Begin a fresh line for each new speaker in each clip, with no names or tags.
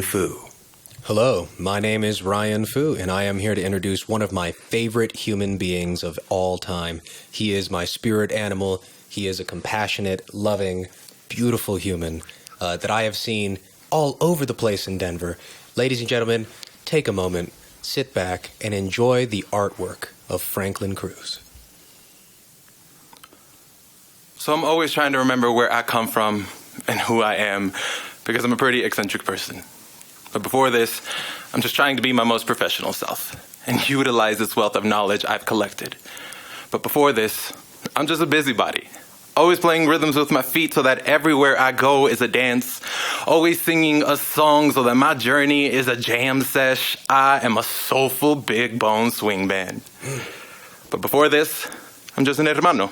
Fu. Hello, my name is Ryan Fu, and I am here to introduce one of my favorite human beings of all time. He is my spirit animal. He is a compassionate, loving, beautiful human that I have seen all over the place in Denver. Ladies and gentlemen, take a moment, sit back, and enjoy the artwork of Franklin Cruz.
So I'm always trying to remember where I come from and who I am, because I'm a pretty eccentric person. But before this, I'm just trying to be my most professional self and utilize this wealth of knowledge I've collected. But before this, I'm just a busybody, always playing rhythms with my feet so that everywhere I go is a dance, always singing a song so that my journey is a jam sesh. I am a soulful big bone swing band. But before this, I'm just an hermano,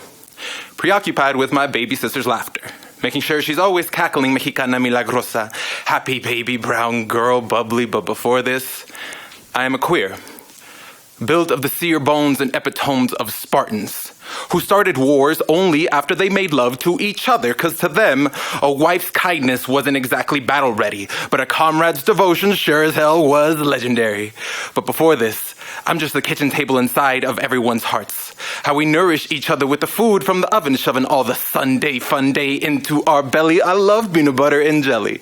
preoccupied with my baby sister's laughter, making sure she's always cackling Mexicana milagrosa, happy baby brown girl, bubbly. But before this, I am a queer, built of the seer bones and epitomes of Spartans, who started wars only after they made love to each other, because to them, a wife's kindness wasn't exactly battle ready, but a comrade's devotion sure as hell was legendary. But before this, I'm just the kitchen table inside of everyone's hearts. How we nourish each other with the food from the oven, shoving all the Sunday fun day into our belly. I love peanut butter and jelly,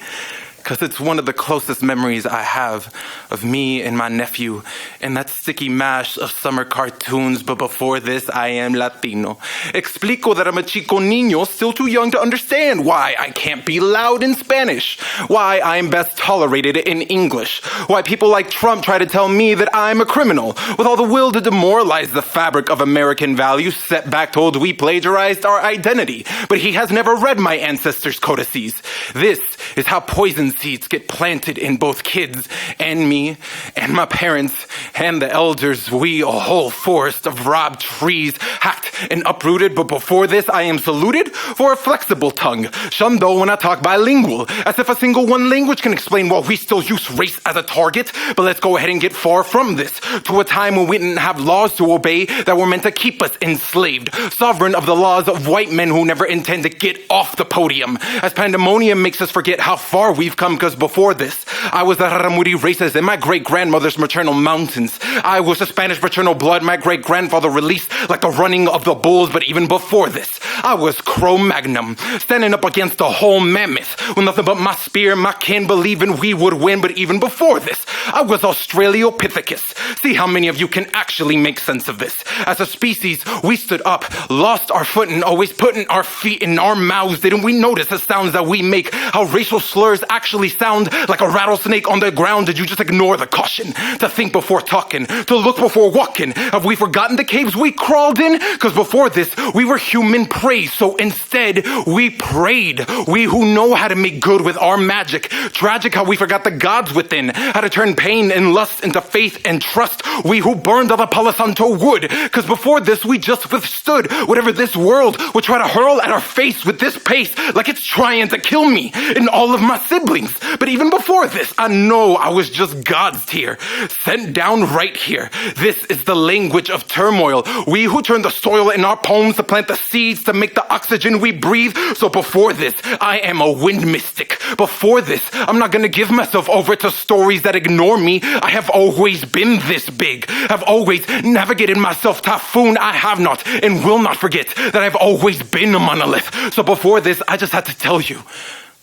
because it's one of the closest memories I have of me and my nephew and that sticky mash of summer cartoons. But before this, I am Latino. Explico that I'm a chico niño, still too young to understand why I can't be loud in Spanish, why I'm best tolerated in English, why people like Trump try to tell me that I'm a criminal, with all the will to demoralize the fabric of American values. Setback told we plagiarized our identity, but he has never read my ancestors' codices. This is how poison seeds get planted in both kids and me and my parents and the elders. We a whole forest of robbed trees, hacked and uprooted. But before this, I am saluted for a flexible tongue, shunned though when I talk bilingual, as if a single one language can explain why we still use race as a target. But let's go ahead and get far from this, to a time when we didn't have laws to obey that were meant to keep us enslaved, sovereign of the laws of white men who never intend to get off the podium, as pandemonium makes us forget how far we've come. Because before this, I was the Raramuri races in my great-grandmother's maternal mountains. I was the Spanish paternal blood my great-grandfather released like the running of the bulls. But even before this, I was Cro-Magnon, standing up against a whole mammoth with nothing but my spear, my kin, believing we would win. But even before this, I was Australopithecus. See how many of you can actually make sense of this. As a species, we stood up, lost our footing, always putting our feet in our mouths. Didn't we notice the sounds that we make? How racial slurs actually sound like a rattlesnake on the ground? Did you just ignore the caution to think before talking, to look before walking? Have we forgotten the caves we crawled in? Because before this, we were human prey. So instead, we prayed. We who know how to make good with our magic. Tragic how we forgot the gods within, how to turn pain and lust into faith and trust. We who burned all the Palo Santo wood. Because before this, we just withstood whatever this world would try to hurl at our face with this pace, like it's trying to kill me and all of my siblings. But even before this, I know I was just God's tier, sent down right here. This is the language of turmoil. We who turn the soil in our poems to plant the seeds to make the oxygen we breathe. So before this, I am a wind mystic. Before this, I'm not gonna give myself over to stories that ignore me. I have always been this big. I've always navigated myself typhoon. I have not and will not forget that I've always been a monolith. So before this, I just had to tell you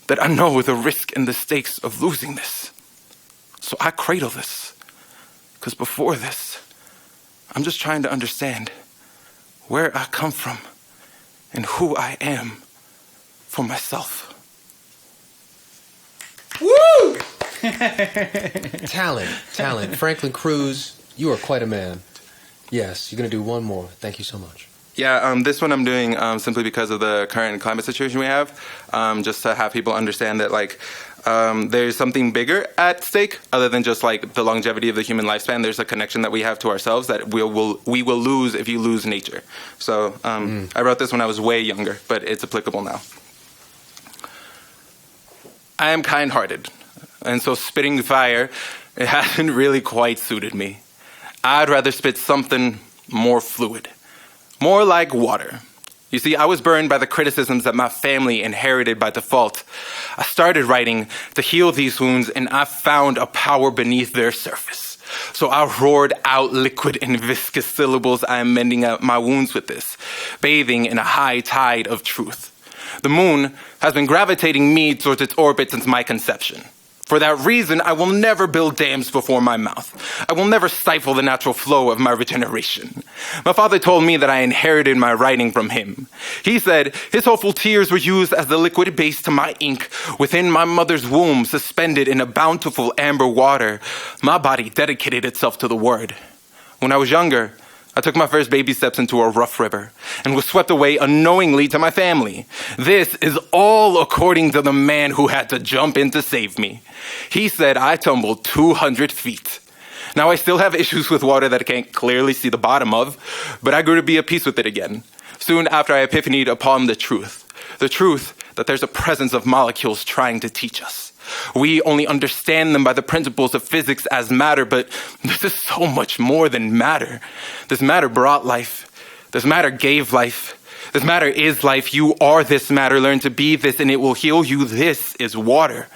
that I know the risk and the stakes of losing this. So I cradle this, because before this, I'm just trying to understand where I come from and who I am for myself.
Woo! Talent. Franklin Cruz, you are quite a man. Yes, you're going to do one more. Thank you so much.
Yeah, this one I'm doing simply because of the current climate situation we have, just to have people understand that, like, there's something bigger at stake other than just, like, the longevity of the human lifespan. There's a connection that we have to ourselves that we will lose if you lose nature. So I wrote this when I was way younger, but it's applicable now. I am kind-hearted, and so spitting fire, it hasn't really quite suited me. I'd rather spit something more fluid, more like water. You see, I was burned by the criticisms that my family inherited by default. I started writing to heal these wounds, and I found a power beneath their surface. So I roared out liquid and viscous syllables. I am mending up my wounds with this, bathing in a high tide of truth. The moon has been gravitating me towards its orbit since my conception. For that reason, I will never build dams before my mouth. I will never stifle the natural flow of my regeneration. My father told me that I inherited my writing from him. He said his hopeful tears were used as the liquid base to my ink within my mother's womb, suspended in a bountiful amber water. My body dedicated itself to the word. When I was younger, I took my first baby steps into a rough river and was swept away unknowingly to my family. This is all according to the man who had to jump in to save me. He said I tumbled 200 feet. Now I still have issues with water that I can't clearly see the bottom of, but I grew to be at peace with it again. Soon after I epiphanied upon the truth that there's a presence of molecules trying to teach us. We only understand them by the principles of physics as matter, but this is so much more than matter. This matter brought life. This matter gave life. This matter is life. You are this matter. Learn to be this and it will heal you. This is water.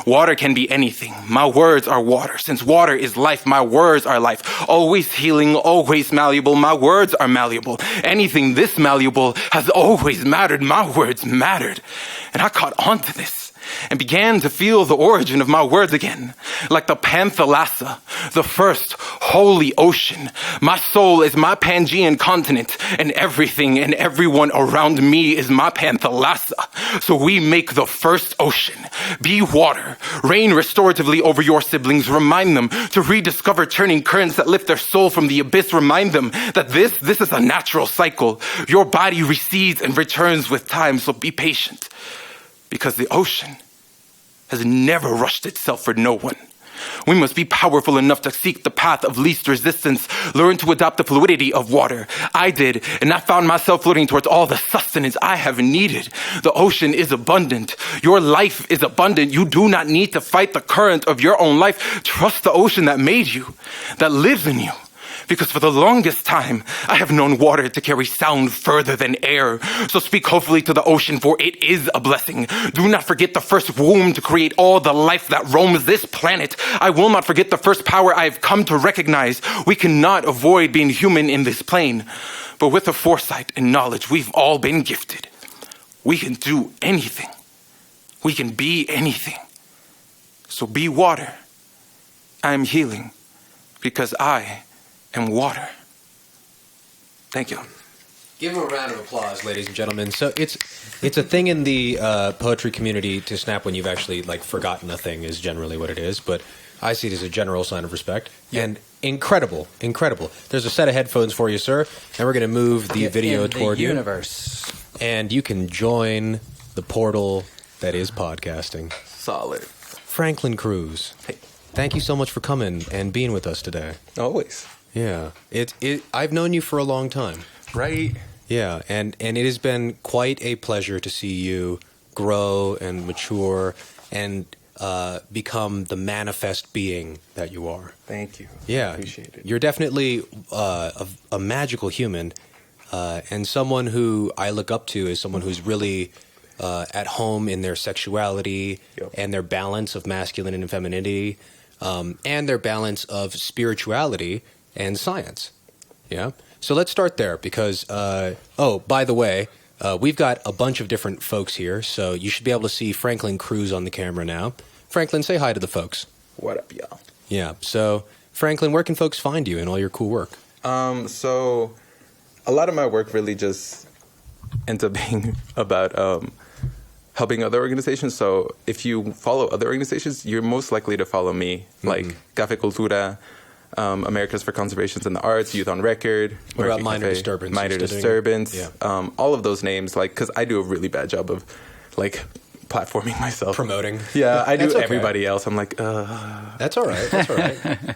Water can be anything. My words are water. Since water is life, my words are life. Always healing, always malleable. My words are malleable. Anything this malleable has always mattered. My words mattered. And I caught on to this and began to feel the origin of my words again. Like the Panthalassa, the first holy ocean. My soul is my Pangean continent, and everything and everyone around me is my Panthalassa. So we make the first ocean. Be water. Reign restoratively over your siblings. Remind them to rediscover turning currents that lift their soul from the abyss. Remind them that this is a natural cycle. Your body recedes and returns with time, so be patient. Because the ocean has never rushed itself for no one. We must be powerful enough to seek the path of least resistance, learn to adopt the fluidity of water. I did, and I found myself floating towards all the sustenance I have needed. The ocean is abundant. Your life is abundant. You do not need to fight the current of your own life. Trust the ocean that made you, that lives in you. Because for the longest time, I have known water to carry sound further than air. So speak hopefully to the ocean, for it is a blessing. Do not forget the first womb to create all the life that roams this planet. I will not forget the first power I have come to recognize. We cannot avoid being human in this plane. But with the foresight and knowledge we've all been gifted, we can do anything. We can be anything. So be water. I am healing because I and water. Thank you.
Give him a round of applause, ladies and gentlemen. So it's a thing in the poetry community to snap when you've actually forgotten a thing is generally what it is. But I see it as a general sign of respect. Yeah. And incredible. There's a set of headphones for you, sir. And we're going to move the video toward you.
Universe.
And you can join the portal that is podcasting.
Solid.
Franklin Cruz.
Hey.
Thank you so much for coming and being with us today.
Always.
Yeah, I've known you for a long time.
Right.
Yeah, and it has been quite a pleasure to see you grow and mature and become the manifest being that you are.
Thank you.
Yeah,
Appreciate it.
You're definitely a magical human and someone who I look up to as someone who's really at home in their sexuality and their balance of masculine and femininity and their balance of spirituality and science. Yeah. So let's start there because, by the way, we've got a bunch of different folks here. So you should be able to see Franklin Cruz on the camera now. Franklin, say hi to the folks.
What up, y'all?
Yeah. So Franklin, where can folks find you and all your cool work?
So a lot of my work really just ends up being about helping other organizations. So if you follow other organizations, you're most likely to follow me, like Café Cultura, Americas for Conservations in the Arts, Youth on Record.
What about Minor Disturbance?
Minor Disturbance.
Yeah.
All of those names, because I do a really bad job of, platforming myself.
Promoting.
Yeah, I do
okay.
everybody else. I'm like,
That's all right.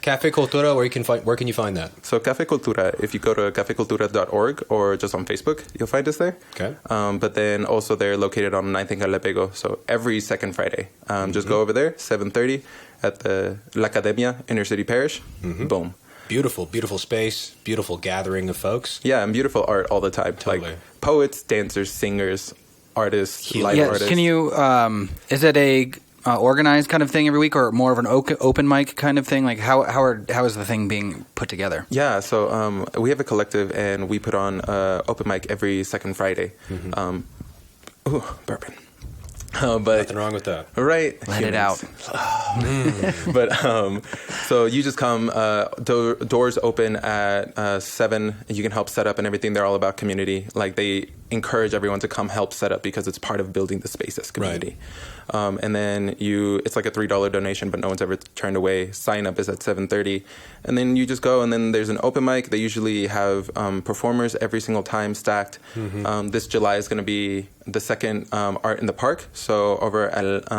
Café Cultura, where can you find that?
So Café Cultura, if you go to cafecultura.org or just on Facebook, you'll find us there.
Okay.
But then also they're located on 9th and Galepego. So every second Friday, just go over there, 7:30 at the La Academia, Inner City Parish. Boom.
Beautiful, beautiful space, beautiful gathering of folks.
Yeah, and beautiful art all the time.
Totally.
Like poets, dancers, singers, artists, live artists.
Can you? Is it a organized kind of thing every week, or more of an open mic kind of thing? Like how is the thing being put together?
Yeah, so we have a collective, and we put on open mic every second Friday. Ooh, bourbon. But
Nothing wrong with that.
Right.
Let it out.
But so you just come, doors open at 7. You can help set up and everything. They're all about community. Like they encourage everyone to come help set up because it's part of building the space as community. Right. And then it's like a $3 donation, but no one's ever turned away. Sign up is at 7:30. And then you just go, and then there's an open mic. They usually have performers every single time stacked. This July is going to be the second Art in the Park. So over at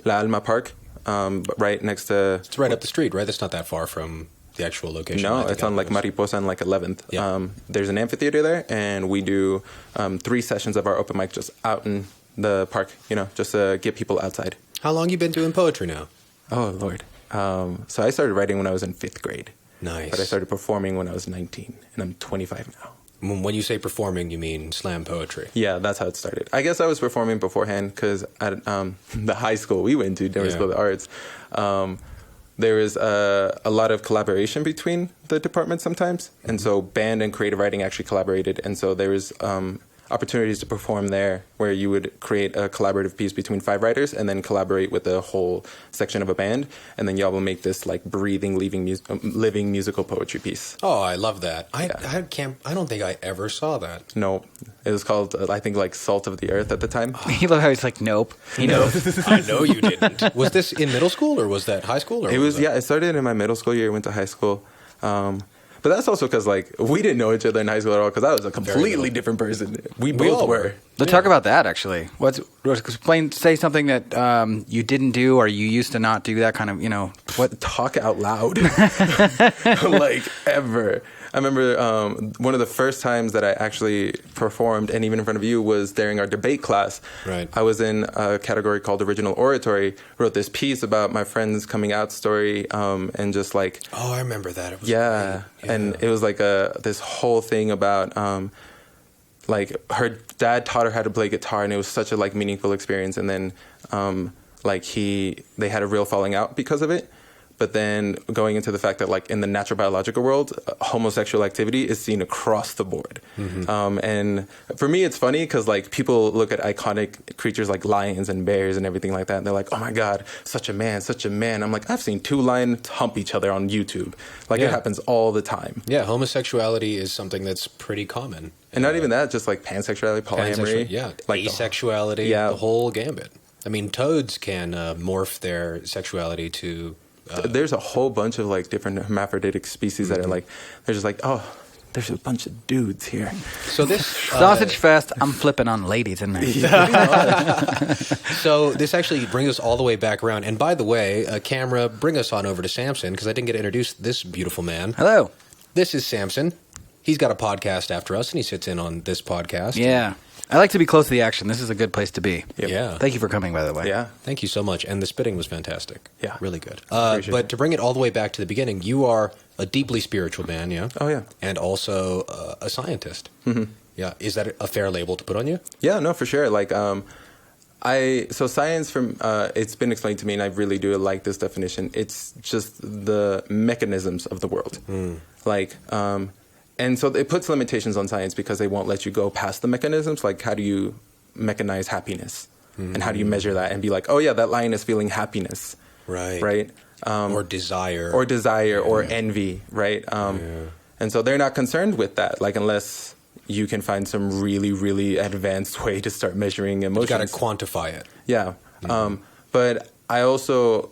La Alma Park, right next to...
It's right up the street, right? That's not that far from the actual location.
No, it's on like Mariposa and like 11th. Yeah. There's an amphitheater there, and we do 3 sessions of our open mic just out in the park, just to get people outside.
How long you been doing poetry now?
Oh, Lord. So I started writing when I was in 5th grade.
Nice.
But I started performing when I was 19, and I'm 25 now.
When you say performing, you mean slam poetry?
Yeah, that's how it started. I guess I was performing beforehand because at the high school we went to, Denver School of the Arts, there was a lot of collaboration between the departments sometimes. And so band and creative writing actually collaborated. And so there was opportunities to perform there where you would create a collaborative piece between 5 writers and then collaborate with a whole section of a band. And then y'all will make this like breathing, living musical poetry piece.
Oh, I love that. I don't think I ever saw that.
No, it was called, I think, like Salt of the Earth at the time.
You love how he's like, nope.
I know you didn't. Was this in middle school or was that high school? Or
it was, it started in my middle school year, went to high school. But that's also because, like, we didn't know each other in high school at all because I was a completely different person. We both were.
Let's talk about that, actually. Say something that you didn't do or you used to not do, that kind of,
what? Talk out loud. Like, ever. I remember one of the first times that I actually performed, and even in front of you, was during our debate class.
Right.
I was in a category called Original Oratory, wrote this piece about my friend's coming out story, and just like...
Oh, I remember that. It was
yeah, and it was like this whole thing about... like her dad taught her how to play guitar, and it was such a like meaningful experience. And then they had a real falling out because of it. But then going into the fact that like in the natural biological world, homosexual activity is seen across the board. And for me, it's funny because like people look at iconic creatures like lions and bears and everything like that, and they're like, oh my God, such a man, such a man. I'm like, I've seen 2 lions hump each other on YouTube. Like it happens all the time.
Yeah, homosexuality is something that's pretty common.
And not even that, just like pansexuality, polyamory.
Like asexuality, the whole gambit. I mean, toads can morph their sexuality to...
there's a whole bunch of like different hermaphroditic species that are like, they're just like, oh, there's a bunch of dudes here.
So this
sausage fest, I'm flipping on ladies in there.
So this actually brings us all the way back around. And by the way, camera, bring us on over to Sampson because I didn't get to introduce this beautiful man.
Hello.
This is Sampson. He's got a podcast after us, and he sits in on this podcast.
Yeah. I like to be close to the action. This is a good place to be.
Yep.
Yeah.
Thank you for coming, by the way.
Yeah.
Thank you so much. And the spitting was fantastic.
Yeah.
Really good. But to bring it all the way back to the beginning, you are a deeply spiritual man, yeah?
Oh, yeah.
And also a scientist. Yeah. Is that a fair label to put on you?
Yeah, no, for sure. Like, so science it's been explained to me, and I really do like this definition. It's just the mechanisms of the world. Like, and so it puts limitations on science because they won't let you go past the mechanisms. Like, how do you mechanize happiness? And how do you measure that and be like, oh, yeah, that lion is feeling happiness.
Right.
Right?
Or desire.
Or envy, right? And so they're not concerned with that, like, unless you can find some really, really advanced way to start measuring emotions.
You got to quantify it.
Yeah. But I also...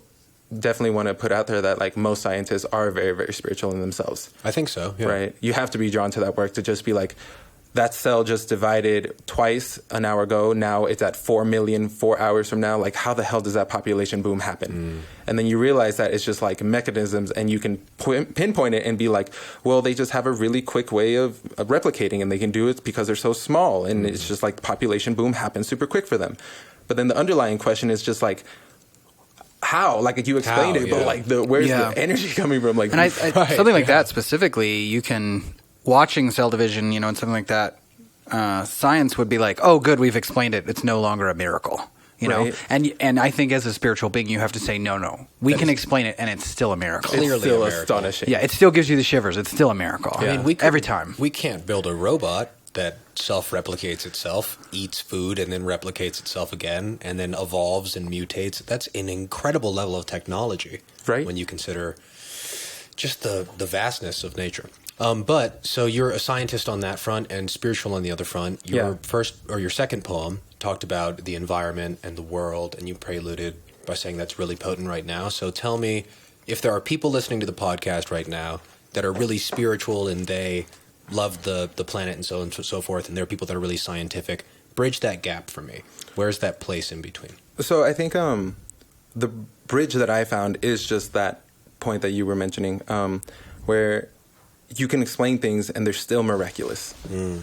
definitely want to put out there that like most scientists are very, very spiritual in themselves.
I think so. Yeah.
Right. You have to be drawn to that work to just be like, that cell just divided twice an hour ago. Now it's at 4 million 4 hours from now. Like, how the hell does that population boom happen? And then you realize that it's just like mechanisms, and you can pinpoint it and be like, well, they just have a really quick way of replicating, and they can do it because they're so small. And it's just like population boom happens super quick for them. But then the underlying question is just like,
how? Like you explained
How,
it, but
yeah.
like where's the energy coming from? Like,
And I
Right,
something like
yeah.
that specifically, you can watching cell division, and something like that. Science would be like, oh, good, we've explained it. It's no longer a miracle, know.
Right.
And I think as a spiritual being, you have to say, no, we can explain it, and it's still a miracle.
Clearly
it's still
a miracle.
astonishing.
Yeah, it still gives you the shivers. It's still a miracle.
I mean,
every time.
We can't build a robot that self-replicates itself, eats food, and then replicates itself again, and then evolves and mutates. That's an incredible level of technology,
right?
When you consider just the vastness of nature. But so you're a scientist on that front and spiritual on the other front. Your first or your second poem talked about the environment and the world, and you preluded by saying that's really potent right now. So tell me, if there are people listening to the podcast right now that are really spiritual and they love the planet and so on and so forth, and there are people that are really scientific, bridge that gap for me. Where's that place in between?
So I think the bridge that I found is just that point that you were mentioning, where you can explain things and they're still miraculous,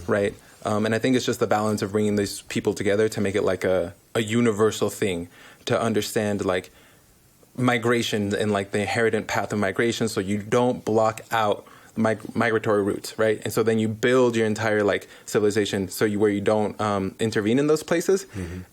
right? And I think it's just the balance of bringing these people together to make it like a universal thing, to understand like migration and like the inherent path of migration, so you don't block out migratory routes, right? And so then you build your entire like civilization where you don't intervene in those places.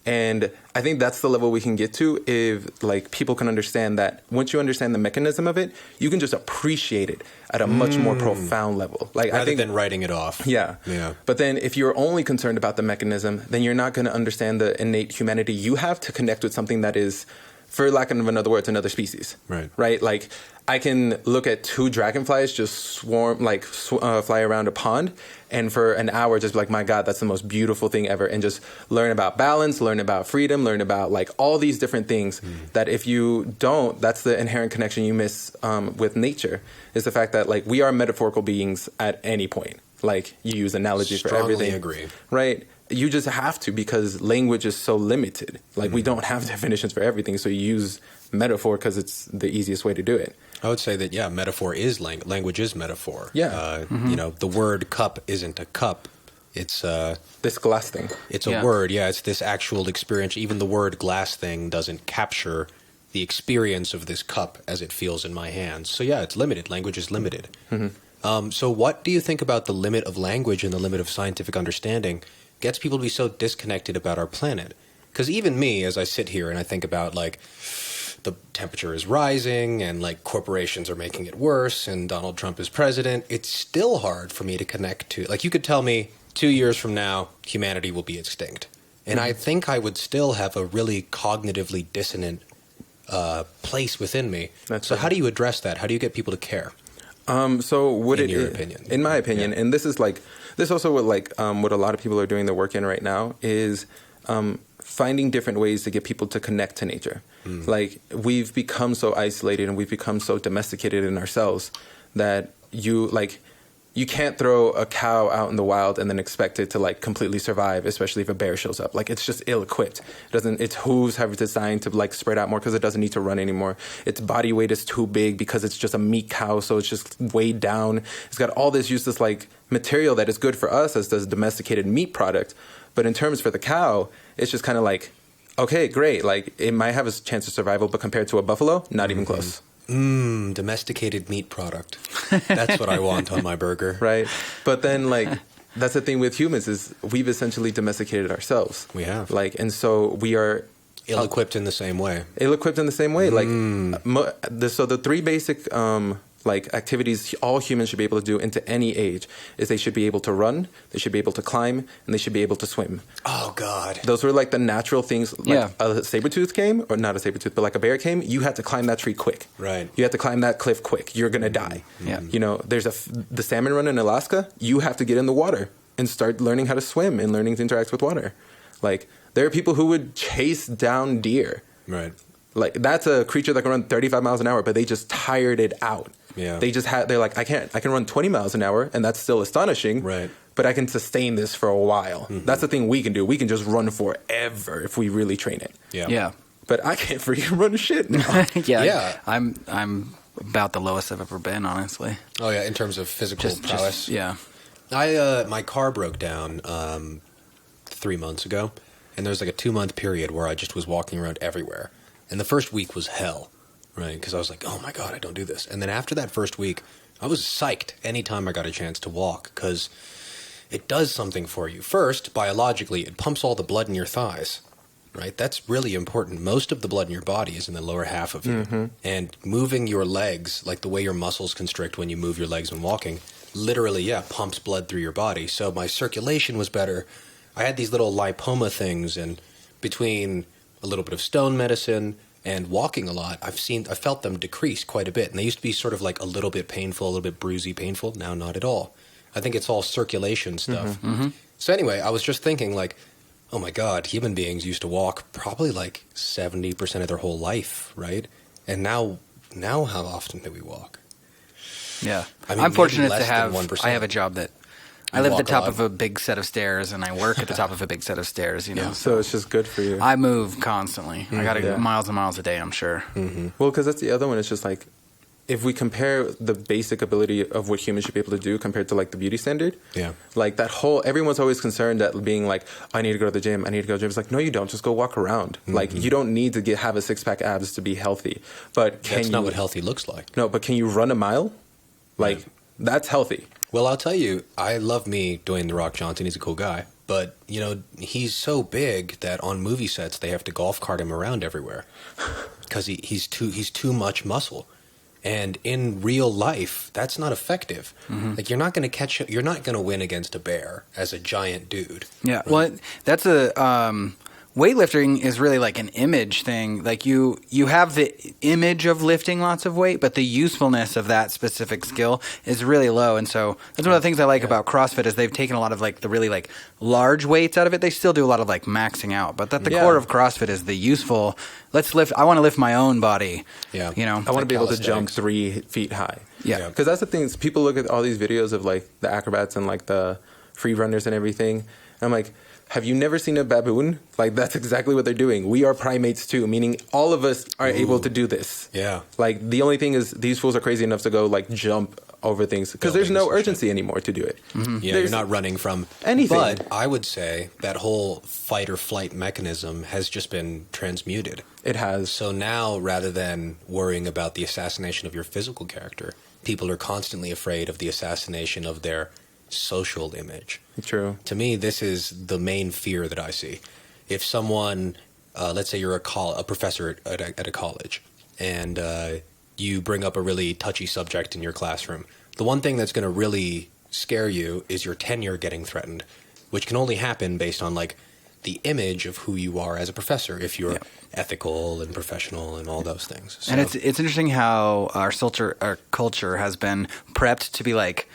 And I think that's the level we can get to if like people can understand that once you understand the mechanism of it, you can just appreciate it at a much more profound level. Like
Rather
I think
than writing it off.
Yeah.
Yeah.
But then if you're only concerned about the mechanism, then you're not going to understand the innate humanity you have to connect with something that is, for lack of another word, another species. Right? Like, I can look at two dragonflies just swarm, like fly around a pond, and for an hour just be like, my God, that's the most beautiful thing ever. And just learn about balance, learn about freedom, learn about like all these different things that if you don't, that's the inherent connection you miss with nature, is the fact that like we are metaphorical beings at any point. Like you use analogies for everything.
Strongly agree.
Right? You just have to, because language is so limited. Like we don't have definitions for everything, so you use metaphor because it's the easiest way to do it.
I would say that, yeah, metaphor is language is metaphor.
Yeah.
The word cup isn't a cup. It's
this glass thing.
It's a word. Yeah, it's this actual experience. Even the word glass thing doesn't capture the experience of this cup as it feels in my hands. So yeah, it's limited. Language is limited. So what do you think about the limit of language and the limit of scientific understanding gets people to be so disconnected about our planet? Because even me, as I sit here and I think about like the temperature is rising and like corporations are making it worse and Donald Trump is president, it's still hard for me to connect to. Like you could tell me 2 years from now, humanity will be extinct. And I think I would still have a really cognitively dissonant place within me. How do you address that? How do you get people to care?
So would
in your opinion?
In my opinion, and this is like, this also what a lot of people are doing their work in right now is finding different ways to get people to connect to nature. Like we've become so isolated and we've become so domesticated in ourselves that you can't throw a cow out in the wild and then expect it to like completely survive, especially if a bear shows up. Like it's just ill-equipped. Its hooves have designed to like spread out more because it doesn't need to run anymore. Its body weight is too big because it's just a meat cow, so it's just weighed down. It's got all this useless like material that is good for us as the domesticated meat product, but in terms for the cow, it's just kind of like, okay, great. Like it might have a chance of survival, but compared to a buffalo, not even close.
Domesticated meat product. That's what I want on my burger.
Right. But then like that's the thing with humans is we've essentially domesticated ourselves.
We have.
Like, and so we are
ill-equipped in the same way.
Ill-equipped in the same way. Like so the three basic like activities all humans should be able to do into any age is they should be able to run, they should be able to climb, and they should be able to swim.
Oh God.
Those were like the natural things. Like a saber-tooth came, or not a saber-tooth, but like a bear came, you had to climb that tree quick.
Right.
You had to climb that cliff quick. You're going to die.
Yeah.
There's the salmon run in Alaska, you have to get in the water and start learning how to swim and learning to interact with water. Like there are people who would chase down deer.
Right.
Like that's a creature that can run 35 miles an hour, but they just tired it out.
Yeah.
They're like, I can run 20 miles an hour, and that's still astonishing.
Right.
But I can sustain this for a while. That's the thing we can do. We can just run forever if we really train it.
Yeah.
But I can't freaking run shit now.
Yeah. I'm about the lowest I've ever been, honestly.
Oh yeah, in terms of physical prowess.
Yeah.
My car broke down 3 months ago, and there was like a 2-month period where I just was walking around everywhere. And the first week was hell. right? Because I was like, oh my God, I don't do this. And then after that first week, I was psyched anytime I got a chance to walk because it does something for you. First, biologically, it pumps all the blood in your thighs, right? That's really important. Most of the blood in your body is in the lower half of you. And moving your legs, like the way your muscles constrict when you move your legs when walking, literally, pumps blood through your body. So my circulation was better. I had these little lipoma things, and between a little bit of stone medicine and walking a lot, I felt them decrease quite a bit. And they used to be sort of like a little bit painful, a little bit bruisey painful. Now, not at all. I think it's all circulation stuff. So anyway, I was just thinking like, oh my God, human beings used to walk probably like 70% of their whole life, right? And now how often do we walk?
Yeah.
I mean,
I'm fortunate
maybe
to
less than
have,
1%.
I have a job that I
You
live at the
walk a
top
lot.
of a big set of stairs, and I work at the top of a big set of stairs, you know.
So it's just good for you.
I move constantly. I got to
Yeah.
miles and miles a day, I'm sure.
Well, because that's the other one. It's just like, if we compare the basic ability of what humans should be able to do compared to like the beauty standard, like that whole, everyone's always concerned that being like, I need to go to the gym, I need to go to the gym. It's like, no, you don't. Just go walk around. Like, you don't need to have a six-pack abs to be healthy. But
That's not what healthy looks like.
No, but can you run a mile? Like, that's healthy.
Well, I'll tell you, I love me Dwayne "The Rock" Johnson. He's a cool guy. But, you know, he's so big that on movie sets they have to golf cart him around everywhere because he's too much muscle. And in real life, that's not effective. Like, you're not going to win against a bear as a giant dude.
Yeah. Well, that's weightlifting is really like an image thing. Like you have the image of lifting lots of weight, but the usefulness of that specific skill is really low. And so that's one of the things I like about CrossFit is they've taken a lot of like the really like large weights out of it. They still do a lot of like maxing out, but at the core of CrossFit is the useful. Let's lift. I want to lift my own body.
Yeah.
You know,
I want to be able to
calisthenics.
jump 3 feet high.
Yeah.
Because that's the thing. Is people look at all these videos of like the acrobats and like the free runners and everything. And I'm like, have you never seen a baboon? Like, that's exactly what they're doing. We are primates too, meaning all of us are able to do this.
Yeah.
Like, the only thing is these fools are crazy enough to go like jump over things because there's no
Buildings and
urgency anymore to do it.
Yeah,
There's
you're not running from
anything.
But I would say that whole fight or flight mechanism has just been transmuted.
It has.
So now, rather than worrying about the assassination of your physical character, people are constantly afraid of the assassination of their social image.
True.
To me, this is the main fear that I see. If someone, let's say you're a professor at a college, and you bring up a really touchy subject in your classroom, the one thing that's going to really scare you is your tenure getting threatened, which can only happen based on like the image of who you are as a professor, if you're ethical and professional and all those things. So,
and it's interesting how our culture has been prepped to be like,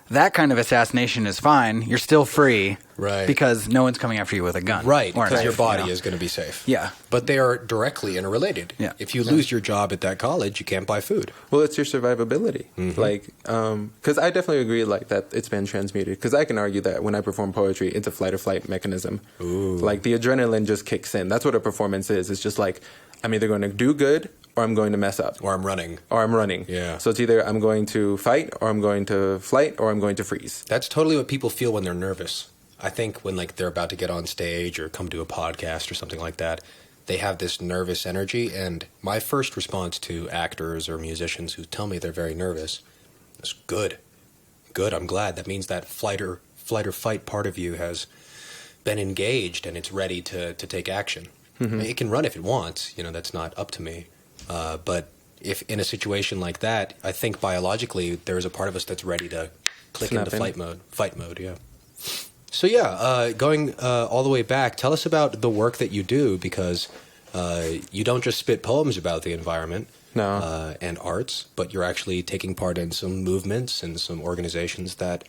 that kind of assassination is fine. You're still free,
Right.
Because no one's coming after you with a gun,
right,
or a
because your
knife,
body
you know?
is going to be safe.
Yeah.
But they are directly interrelated.
Yeah.
If you lose your job at that college, you can't buy food.
Well, it's your survivability. Like, because I definitely agree, like, that it's been transmuted. Because I can argue that when I perform poetry, it's a flight or flight mechanism. Like, the adrenaline just kicks in. That's what a performance is. It's just like, I'm either going to do good or I'm going to mess up.
Or I'm running. Yeah.
So it's either I'm going to fight or I'm going to flight or I'm going to freeze.
That's totally what people feel when they're nervous. I think when like they're about to get on stage or come to a podcast or something like that, they have this nervous energy. And my first response to actors or musicians who tell me they're very nervous is good. Good, I'm glad. That means that flight or fight part of you has been engaged and it's ready to take action. It can run if it wants. You know, that's not up to me. But if in a situation like that, I think biologically there is a part of us that's ready to click
Snap
into
in.
fight mode, yeah. So yeah, going all the way back, tell us about the work that you do, because you don't just spit poems about the environment and arts, but you're actually taking part in some movements and some organizations that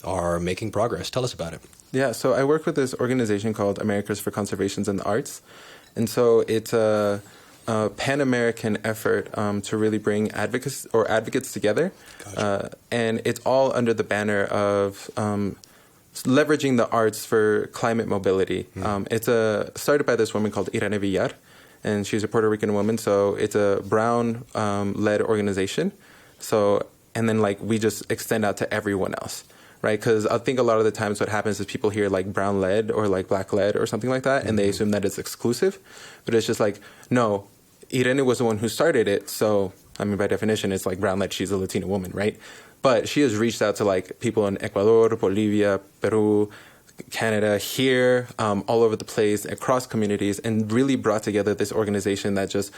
are making progress. Tell us about it.
Yeah, so I work with this organization called Americas for Conservations in the Arts. And so it's a Pan-American effort to really bring advocates together.
Gotcha.
And it's all under the banner of leveraging the arts for climate mobility. It's started by this woman called Irene Villar, and she's a Puerto Rican woman. So it's a brown led organization. So, and then like we just extend out to everyone else. Right, because I think a lot of the times what happens is people hear like brown lead or like black lead or something like that, and they assume that it's exclusive. But it's just like, no, Irene was the one who started it, so I mean, by definition, it's like brown that she's a Latina woman, right? But she has reached out to like people in Ecuador, Bolivia, Peru, Canada, here, all over the place, across communities, and really brought together this organization that just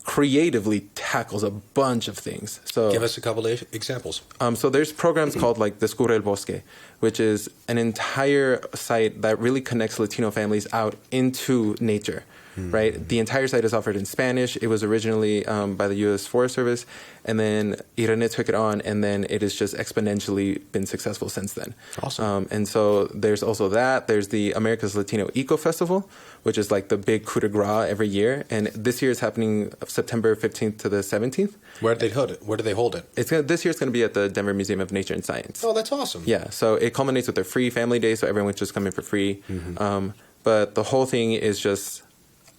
creatively tackles a bunch of things. So
Give us a couple of examples.
So there's programs called like Descubre el Bosque, which is an entire site that really connects Latino families out into nature. Right, the entire site is offered in Spanish. It was originally by the U.S. Forest Service, and then Irene took it on, and then it has just exponentially been successful since then.
Awesome.
And so there's also that. There's the America's Latino Eco Festival, which is like the big coup de grace every year, and this year is happening September 15th to the 17th.
Where do they hold it? Where do they hold it?
This year it's going to be at the Denver Museum of Nature and Science.
Oh, that's awesome.
Yeah, so it culminates with their free family day, so everyone's just coming for free. But the whole thing is just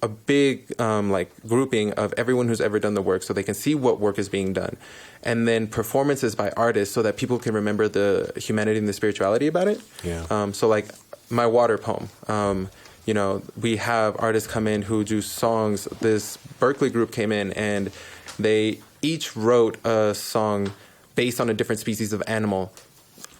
a big like grouping of everyone who's ever done the work, so they can see what work is being done, and then performances by artists so that people can remember the humanity and the spirituality about it.
Yeah.
So like my water poem, you know, we have artists come in who do songs. This Berkeley group came in and they each wrote a song based on a different species of animal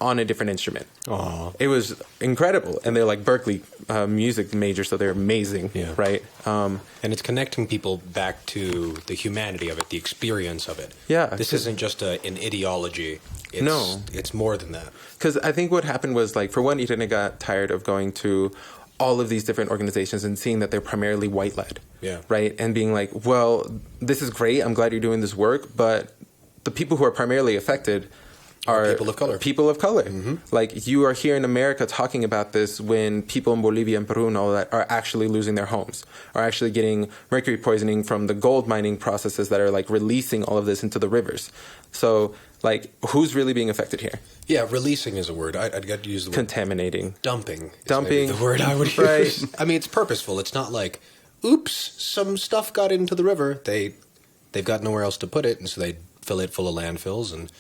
on a different instrument.
Aww.
It was incredible. And they're like Berkeley music major, so they're amazing,
Yeah.
right?
And it's connecting people back to the humanity of it, the experience of it.
Yeah,
This isn't just an ideology. It's,
No.
It's more than that.
Because I think what happened was, like, for one, Irene got tired of going to all of these different organizations and seeing that they're primarily white-led,
Yeah.
right? And being like, well, this is great. I'm glad you're doing this work, but the people who are primarily affected are
people of color.
People of color. Like, you are here in America talking about this when people in Bolivia and Peru and all that are actually losing their homes, are actually getting mercury poisoning from the gold mining processes that are like releasing all of this into the rivers. So, like, who's really being affected here?
Yeah, releasing is a word. I'd got to use the word.
Contaminating.
Dumping.
Dumping.
The word I would
Right.
use. I mean, it's purposeful. It's not like, oops, some stuff got into the river. They've got nowhere else to put it, and so they fill it full of landfills. And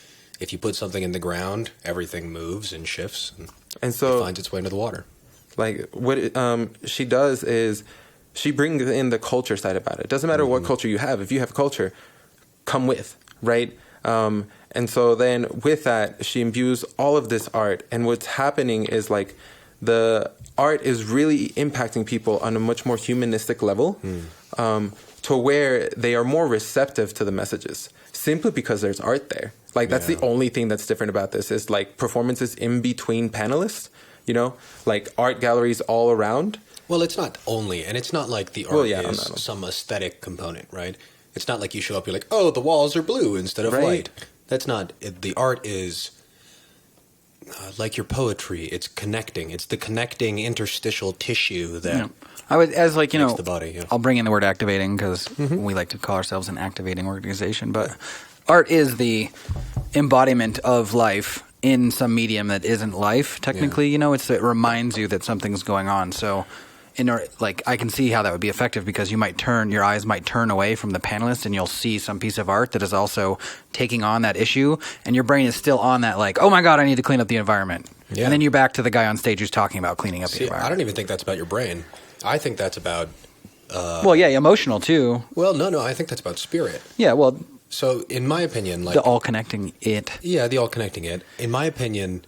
if you put something in the ground, everything moves and shifts, and
so
it finds its way into the water.
Like, what she does is she brings in the culture side about it. Doesn't matter what culture you have. If you have culture, come with, right? And so then with that, she imbues all of this art. And what's happening is, like, the art is really impacting people on a much more humanistic level, to where they are more receptive to the messages, simply because there's art there. Like, that's the only thing that's different about this is, like, performances in between panelists, you know, like art galleries all around.
Well, it's not only, and it's not like the art
yeah,
is some aesthetic component, right? It's not like you show up, you're like, oh, the walls are blue instead of
Right.
white. That's not it. The art is like your poetry. It's connecting. It's the connecting interstitial tissue that
Yeah. I would, as like, you
makes
know,
the body. Yeah.
I'll bring in the word activating because we like to call ourselves an activating organization. But art is the embodiment of life in some medium that isn't life. Technically, you know, it reminds you that something's going on. So, like, I can see how that would be effective because your eyes might turn away from the panelist, and you'll see some piece of art that is also taking on that issue, and your brain is still on that, like, oh my God, I need to clean up the environment.
Yeah.
And then you're back to the guy on stage who's talking about cleaning up the
See,
environment.
I don't even think that's about your brain. I think that's about.
Well, yeah, emotional too.
Well, no. I think that's about spirit.
Yeah, well,
So, in my opinion, like
the all connecting it.
Yeah, the all connecting it. In my opinion,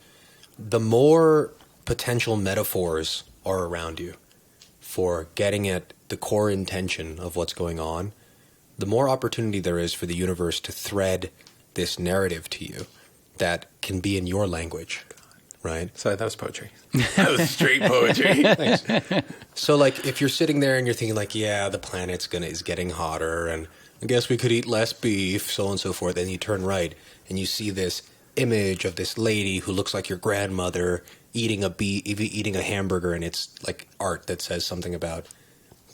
the more potential metaphors are around you for getting at the core intention of what's going on, the more opportunity there is for the universe to thread this narrative to you that can be in your language, right?
Sorry, that was poetry. That was straight poetry.
Thanks. So, like, if you're sitting there and you're thinking, like, yeah, the planet's is getting hotter, and I guess we could eat less beef, so on and so forth, and you turn right, and you see this image of this lady who looks like your grandmother eating a hamburger, and it's like art that says something about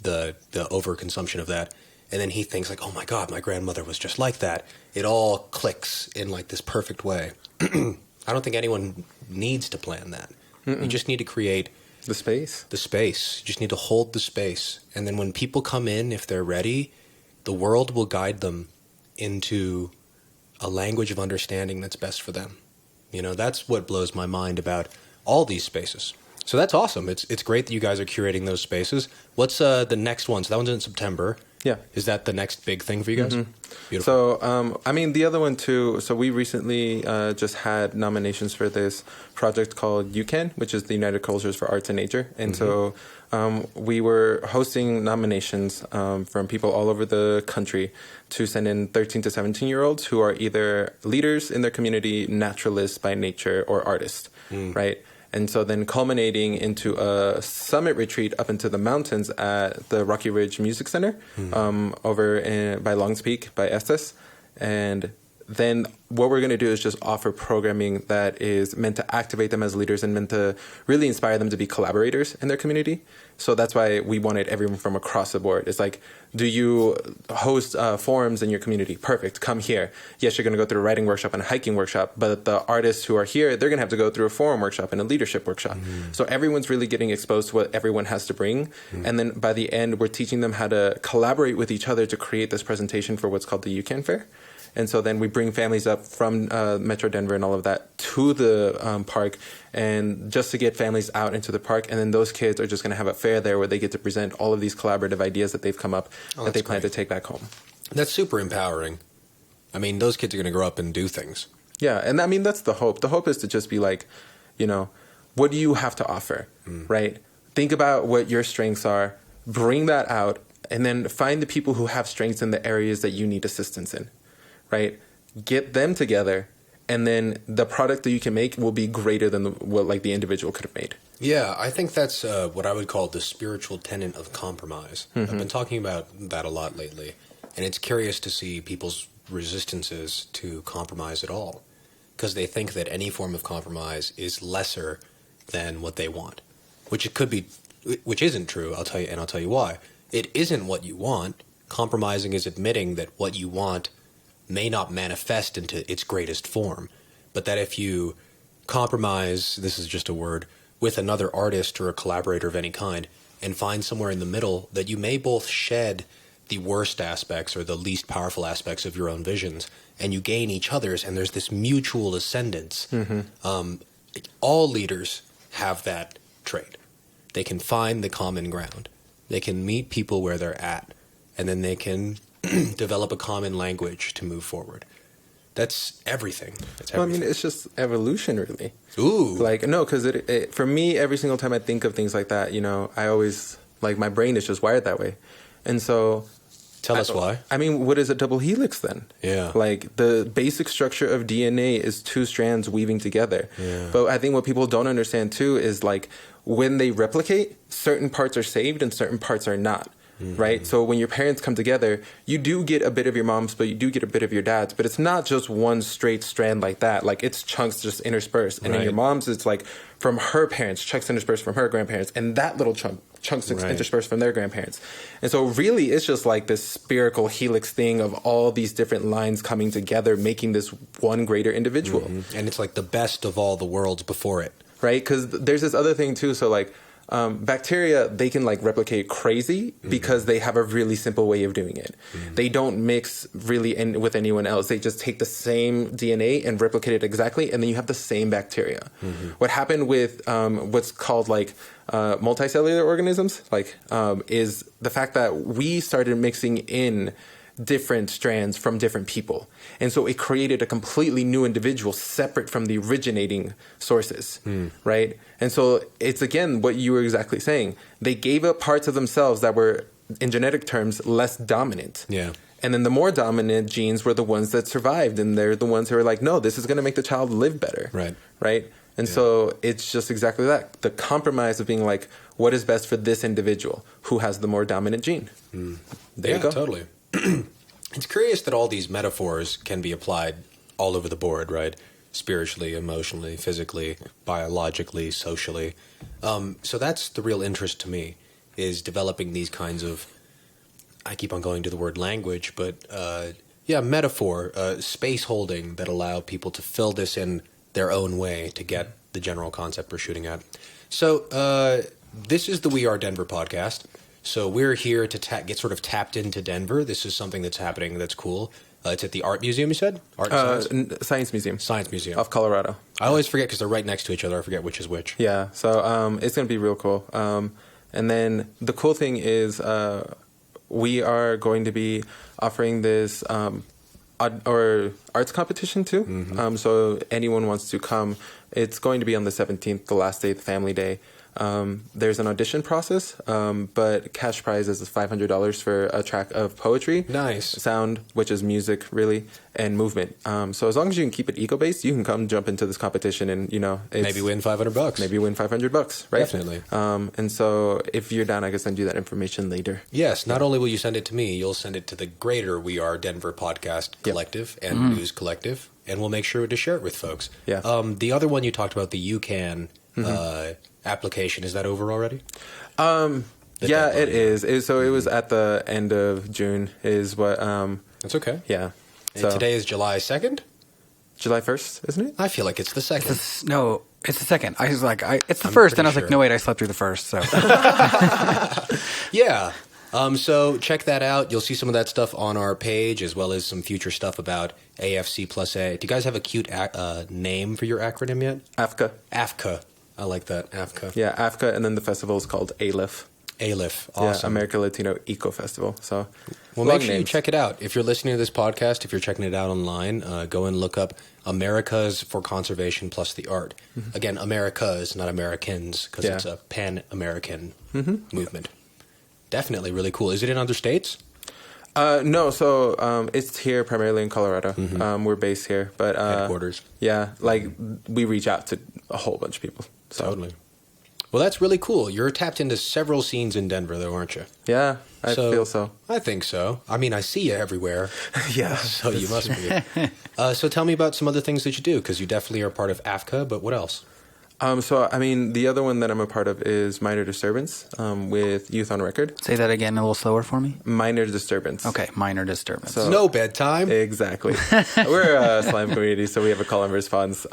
the overconsumption of that. And then he thinks, like, oh my God, my grandmother was just like that. It all clicks in like this perfect way. I don't think anyone needs to plan that. You just need to create
The space.
the space. You just need to hold the space. And then when people come in, if they're ready, the world will guide them into a language of understanding that's best for them. You know, that's what blows my mind about all these spaces. So that's awesome. It's great that you guys are curating those spaces. What's the next one? So that one's in September.
Yeah.
Is that the next big thing for you guys? Beautiful.
So, I mean, the other one too. So we recently just had nominations for this project called UCAN, which is the United Cultures for Arts and Nature. And so we were hosting nominations from people all over the country to send in 13 to 17-year-olds who are either leaders in their community, naturalists by nature, or artists, right? And so then culminating into a summit retreat up into the mountains at the Rocky Ridge Music Center over by Longs Peak by Estes. And then what we're going to do is just offer programming that is meant to activate them as leaders and meant to really inspire them to be collaborators in their community. So that's why we wanted everyone from across the board. It's like, do you host forums in your community? Perfect. Come here. Yes, you're going to go through a writing workshop and a hiking workshop, but the artists who are here, they're going to have to go through a forum workshop and a leadership workshop. So everyone's really getting exposed to what everyone has to bring. And then by the end, we're teaching them how to collaborate with each other to create this presentation for what's called the UCAN Fair. And so then we bring families up from Metro Denver and all of that to the park, and just to get families out into the park. And then those kids are just going to have a fair there where they get to present all of these collaborative ideas that they've come up that they plan to take back home.
That's super empowering. I mean, those kids are going to grow up and do things.
Yeah, and I mean, that's the hope. The hope is to just be like, you know, what do you have to offer, right? Think about what your strengths are, bring that out, and then find the people who have strengths in the areas that you need assistance in. Right, get them together, and then the product that you can make will be greater than what like the individual could have made.
Yeah, I think that's what I would call the spiritual tenet of compromise. I've been talking about that a lot lately, and it's curious to see people's resistances to compromise at all, because they think that any form of compromise is lesser than what they want, which it could be, which isn't true. I'll tell you why. It isn't what you want. Compromising is admitting that what you want may not manifest into its greatest form, but that if you compromise, this is just a word, with another artist or a collaborator of any kind, and find somewhere in the middle that you may both shed the worst aspects or the least powerful aspects of your own visions, and you gain each other's, and there's this mutual ascendance. All leaders have that trait. They can find the common ground. They can meet people where they're at, and then they can develop a common language to move forward. That's everything.
Well, I mean, it's just evolution, really.
Ooh.
Like, no, because for me, every single time I think of things like that, you know, I always, like, my brain is just wired that way. And so...
Tell us why.
I mean, what is a double helix then?
Yeah.
Like, the basic structure of DNA is two strands weaving together.
Yeah.
But I think what people don't understand, too, is, like, when they replicate, certain parts are saved and certain parts are not. Right? So when your parents come together, you do get a bit of your mom's, but you do get a bit of your dad's. But it's not just one straight strand like that. Like, it's chunks just interspersed. And in your mom's, it's like from her parents, chunks interspersed from her grandparents. And that little chunks interspersed from their grandparents. And so really, it's just like this spherical helix thing of all these different lines coming together, making this one greater individual.
And it's like the best of all the worlds before it.
Right? Because there's this other thing, too. So, like, bacteria, they can like replicate crazy because they have a really simple way of doing it. They don't mix really with anyone else. They just take the same DNA and replicate it exactly, and then you have the same bacteria. What happened with what's called like multicellular organisms, like is the fact that we started mixing in different strands from different people. And so it created a completely new individual separate from the originating sources, right? And so it's, again, what you were exactly saying. They gave up parts of themselves that were, in genetic terms, less dominant.
Yeah.
And then the more dominant genes were the ones that survived. And they're the ones who are like, no, this is going to make the child live better. Right? And so it's just exactly that. The compromise of being like, what is best for this individual who has the more dominant gene? There you go.
Totally. It's curious that all these metaphors can be applied all over the board, right? Spiritually, emotionally, physically, biologically, socially. So that's the real interest to me, is developing these kinds of, I keep on going to the word language, but metaphor, space holding that allow people to fill this in their own way to get the general concept we're shooting at. So this is the We Are Denver podcast. So we're here to get sort of tapped into Denver. This is something that's happening that's cool. It's at the Art Museum, you said?
Science Museum.
Science Museum.
Of Colorado.
I always forget because they're right next to each other. I forget which is which.
Yeah, so it's going to be real cool. And then the cool thing is we are going to be offering this or arts competition too. So anyone wants to come, it's going to be on the 17th, the last day, the family day. There's an audition process, but cash prize is $500 for a track of poetry.
Nice.
Sound, which is music, really, and movement. So as long as you can keep it ego-based, you can come jump into this competition and,
maybe win $500.
Maybe win $500, right?
Definitely.
And so if you're down, I can send you that information later.
Yes, not only will you send it to me, you'll send it to the greater We Are Denver podcast collective and news collective, and we'll make sure to share it with folks.
Yeah.
The other one you talked about, the UCAN application, is that over already?
Yeah, it is. So it was at the end of June is what...
That's okay.
Yeah.
And today is July 2nd?
July 1st, isn't it?
I feel like it's the 2nd.
No, it's the 2nd. I was like, it's the 1st, and I was like, no, wait, I slept through the 1st, so...
Yeah. So check that out. You'll see some of that stuff on our page, as well as some future stuff about AFC plus A. Do you guys have a cute name for your acronym yet?
AFCA.
AFCA. I like that, AFCA.
Yeah, AFCA, and then the festival is called ALIF.
ALIF, awesome.
Yeah, America Latino Eco Festival. So,
well, make sure you check it out. If you're listening to this podcast, if you're checking it out online, go and look up Americas for Conservation plus the Art. Again, Americas, not Americans, because it's a Pan-American movement. Definitely really cool. Is it in other states?
No, so it's here primarily in Colorado. We're based here, but
Headquarters.
Yeah, like we reach out to a whole bunch of people. So.
Totally. Well, that's really cool. You're tapped into several scenes in Denver, though, aren't you?
Yeah, I feel so.
I think so. I mean, I see you everywhere.
Yeah.
So you must be. So tell me about some other things that you do, because you definitely are part of AFCA, but what else?
So, I mean, the other one that I'm a part of is Minor Disturbance with Youth on Record.
Say that again a little slower for me.
Minor Disturbance.
Okay, Minor Disturbance.
So,
no bedtime.
Exactly. We're a slam community, so we have a call and response.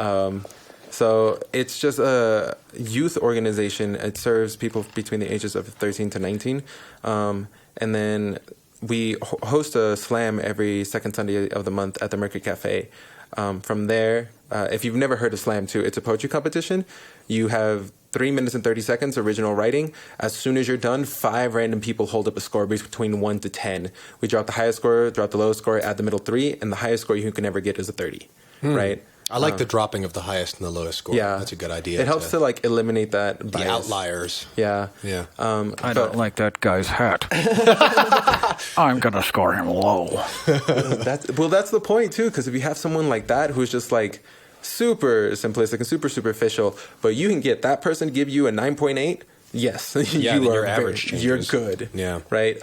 So it's just a youth organization. It serves people between the ages of 13 to 19. And then we host a slam every second Sunday of the month at the Mercury Cafe. From there, if you've never heard of Slam 2, it's a poetry competition. You have 3 minutes and 30 seconds original writing. As soon as you're done, 5 random people hold up a score between 1 to 10. We drop the highest score, drop the lowest score, add the middle 3, and the highest score you can ever get is a 30, right?
I like the dropping of the highest and the lowest score.
Yeah.
That's a good idea.
It helps to like eliminate that bias.
The outliers.
Yeah.
Yeah.
I don't like that guy's hat. I'm going to score him low.
That's the point, too, because if you have someone like that who's just like super simplistic and super superficial, but you can get that person to give you a 9.8, yes,
Yeah,
you are
your average changes.
You're good.
Yeah.
Right?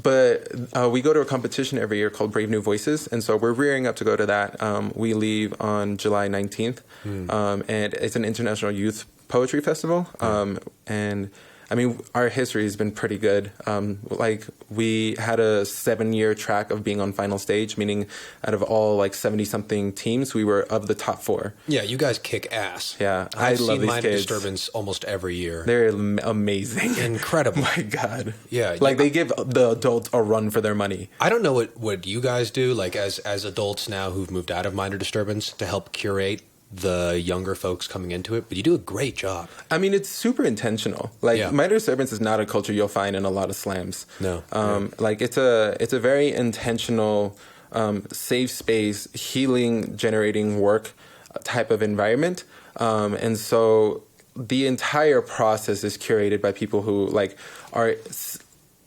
But we go to a competition every year called Brave New Voices, and so we're rearing up to go to that. We leave on July 19th, and it's an international youth poetry festival. And I mean, our history has been pretty good. Like we had a 7-year track of being on final stage, meaning out of all like 70-something teams, we were of the top 4.
Yeah, you guys kick ass.
Yeah,
I've
love
seen
these
Minor
kids.
Disturbance almost every year.
They're amazing.
Incredible.
My God.
Yeah.
Like they give the adults a run for their money.
I don't know what you guys do, like as adults now who've moved out of Minor Disturbance, to help curate the younger folks coming into it, but you do a great job.
I mean, it's super intentional. Like Minor Disturbance is not a culture you'll find in a lot of slams.
No.
Like it's a very intentional, safe space, healing, generating work type of environment. And so the entire process is curated by people who like are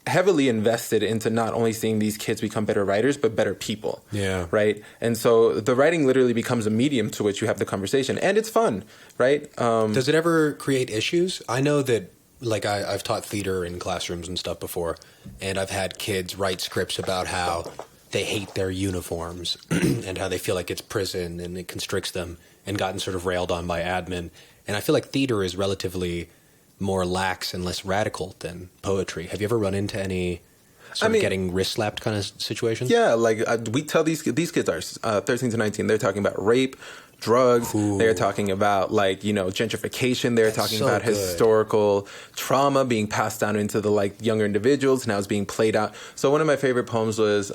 heavily invested into not only seeing these kids become better writers, but better people.
Yeah.
Right? And so the writing literally becomes a medium to which you have the conversation. And it's fun, right?
Does it ever create issues? I know that, like, I've taught theater in classrooms and stuff before, and I've had kids write scripts about how they hate their uniforms and how they feel like it's prison and it constricts them, and gotten sort of railed on by admin. And I feel like theater is relatively more lax and less radical than poetry. Have you ever run into any sort of getting wrist slapped kind of situations?
Yeah, like we tell these kids are 13 to 19. They're talking about rape, drugs.
Ooh.
They're talking about like, gentrification. They're talking about historical trauma being passed down into the like younger individuals. Now it's being played out. So one of my favorite poems was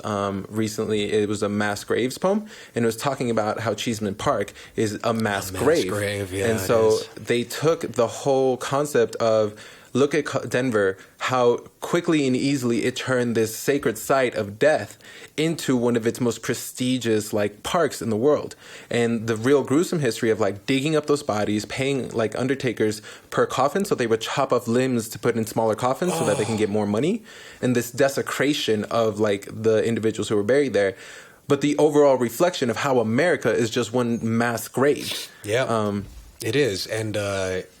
recently, it was a mass graves poem, and it was talking about how Cheeseman Park is a mass grave.
Yeah,
and so they took the whole concept of look at Denver, how quickly and easily it turned this sacred site of death into one of its most prestigious like parks in the world. And the real gruesome history of like digging up those bodies, paying like undertakers per coffin, so they would chop off limbs to put in smaller coffins so that they can get more money, and this desecration of like the individuals who were buried there. But the overall reflection of how America is just one mass grave.
Yeah. It is, and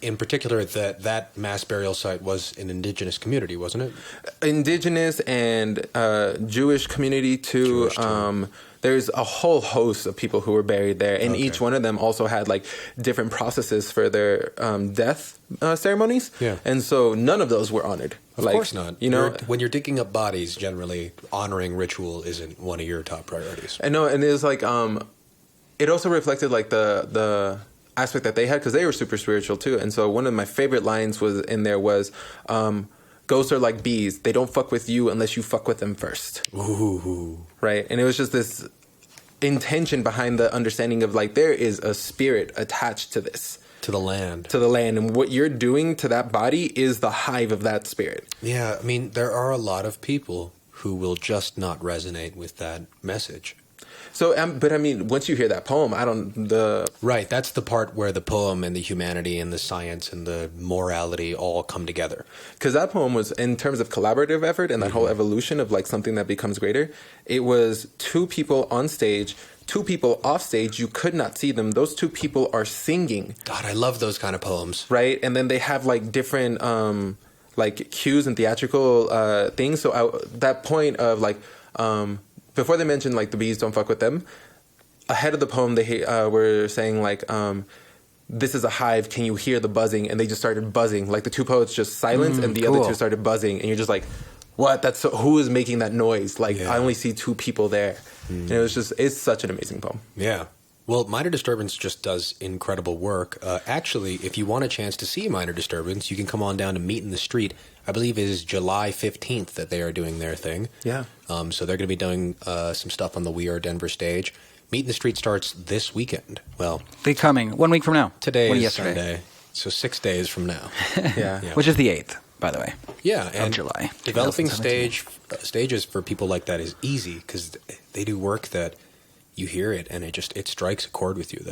in particular, that mass burial site was an indigenous community, wasn't it?
Indigenous and Jewish community too. There's a whole host of people who were buried there, and each one of them also had like different processes for their death ceremonies.
Yeah.
And so none of those were honored.
Of course not.
You know,
when you're digging up bodies, generally honoring ritual isn't one of your top priorities.
I know, and it was like it also reflected like the aspect that they had, because they were super spiritual too. And so one of my favorite lines was in there was, ghosts are like bees. They don't fuck with you unless you fuck with them first.
Ooh.
Right. And it was just this intention behind the understanding of like, there is a spirit attached to this.
To the land.
And what you're doing to that body is the hive of that spirit.
Yeah. I mean, there are a lot of people who will just not resonate with that message.
So, but I mean, once you hear that poem,
Right, that's the part where the poem and the humanity and the science and the morality all come together.
Because that poem was, in terms of collaborative effort and that whole evolution of like something that becomes greater, it was two people on stage, two people off stage. You could not see them. Those two people are singing.
God, I love those kind of poems.
Right, and then they have like different like cues and theatrical things. So that point of like... before they mentioned like the bees don't fuck with them, ahead of the poem they were saying like, this is a hive, can you hear the buzzing? And they just started buzzing. Like the two poets just silenced and the other two started buzzing. And you're just like, what? Who is making that noise? Like I only see two people there. And it was just, it's such an amazing poem.
Yeah. Well, Minor Disturbance just does incredible work. Actually, if you want a chance to see Minor Disturbance, you can come on down to Meet in the Street. I believe it is July 15th that they are doing their thing.
Yeah.
So they're going to be doing some stuff on the WeAreDenver stage. Meet in the Street starts this weekend. Well,
They coming 1 week from now.
today is
yesterday.
Sunday, so 6 days from now.
Yeah.
Which is the 8th, by the way.
Yeah, and
July.
developing
2017.
stages for people like that is easy because they do work that you hear it and it strikes a chord with you.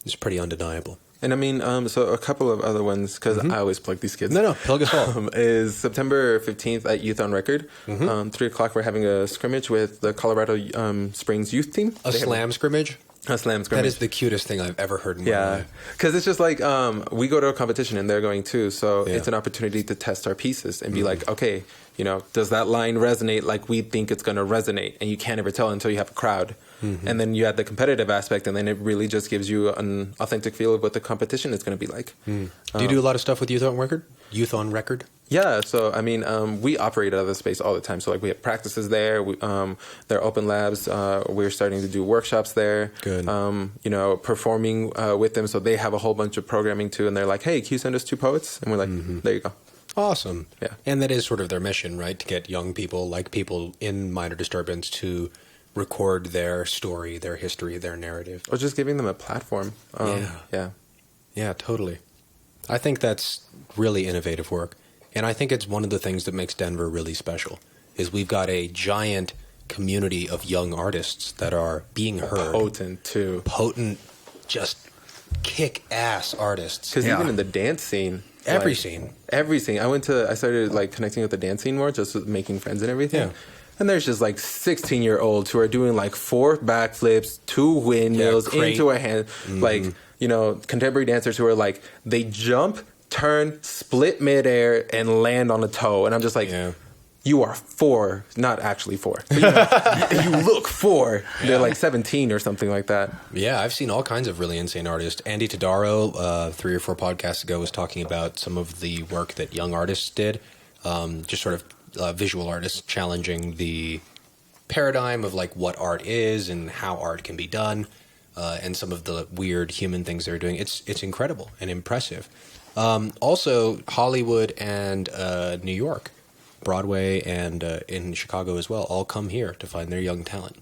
It's pretty undeniable.
And I mean, so a couple of other ones, because I always plug these kids.
No, plug us all.
Is September 15th at Youth on Record. 3 o'clock, we're having a scrimmage with the Colorado Springs youth team.
A slam scrimmage?
A slam scrimmage.
That is the cutest thing I've ever heard in my life.
Because it's just like, we go to a competition and they're going too. So it's an opportunity to test our pieces and be like, okay, does that line resonate like we think it's going to resonate? And you can't ever tell until you have a crowd. And then you add the competitive aspect, and then it really just gives you an authentic feel of what the competition is going to be like.
Do you do a lot of stuff with Youth on Record? Youth on Record?
Yeah, so I mean, we operate out of the space all the time. So like we have practices there. There are open labs. We're starting to do workshops there.
Good.
Performing with them. So they have a whole bunch of programming too. And they're like, hey, can you send us 2 poets? And we're like, there you go.
Awesome.
Yeah.
And that is sort of their mission, right? To get young people, like people in Minor Disturbance, to record their story, their history, their narrative.
Or just giving them a platform.
Yeah, totally. I think that's really innovative work. And I think it's one of the things that makes Denver really special, is we've got a giant community of young artists that are being heard.
Potent, too.
Potent, just kick-ass artists.
Because even in the dance scene.
Every scene.
I started like connecting with the dance scene more, just with making friends and everything. Yeah. And there's just like 16-year-olds who are doing like 4 backflips, 2 windmills into a hand. Like, contemporary dancers who are like, they jump, turn, split midair, and land on a toe. And I'm just like, you are 4, not actually 4. But, you look 4. They're like 17 or something like that.
Yeah, I've seen all kinds of really insane artists. Andy Tadaro, 3 or 4 podcasts ago, was talking about some of the work that young artists did. Just sort of visual artists challenging the paradigm of like what art is and how art can be done, and some of the weird human things they're doing. It's incredible and impressive. Also, Hollywood and New York, Broadway, and in Chicago as well, all come here to find their young talent.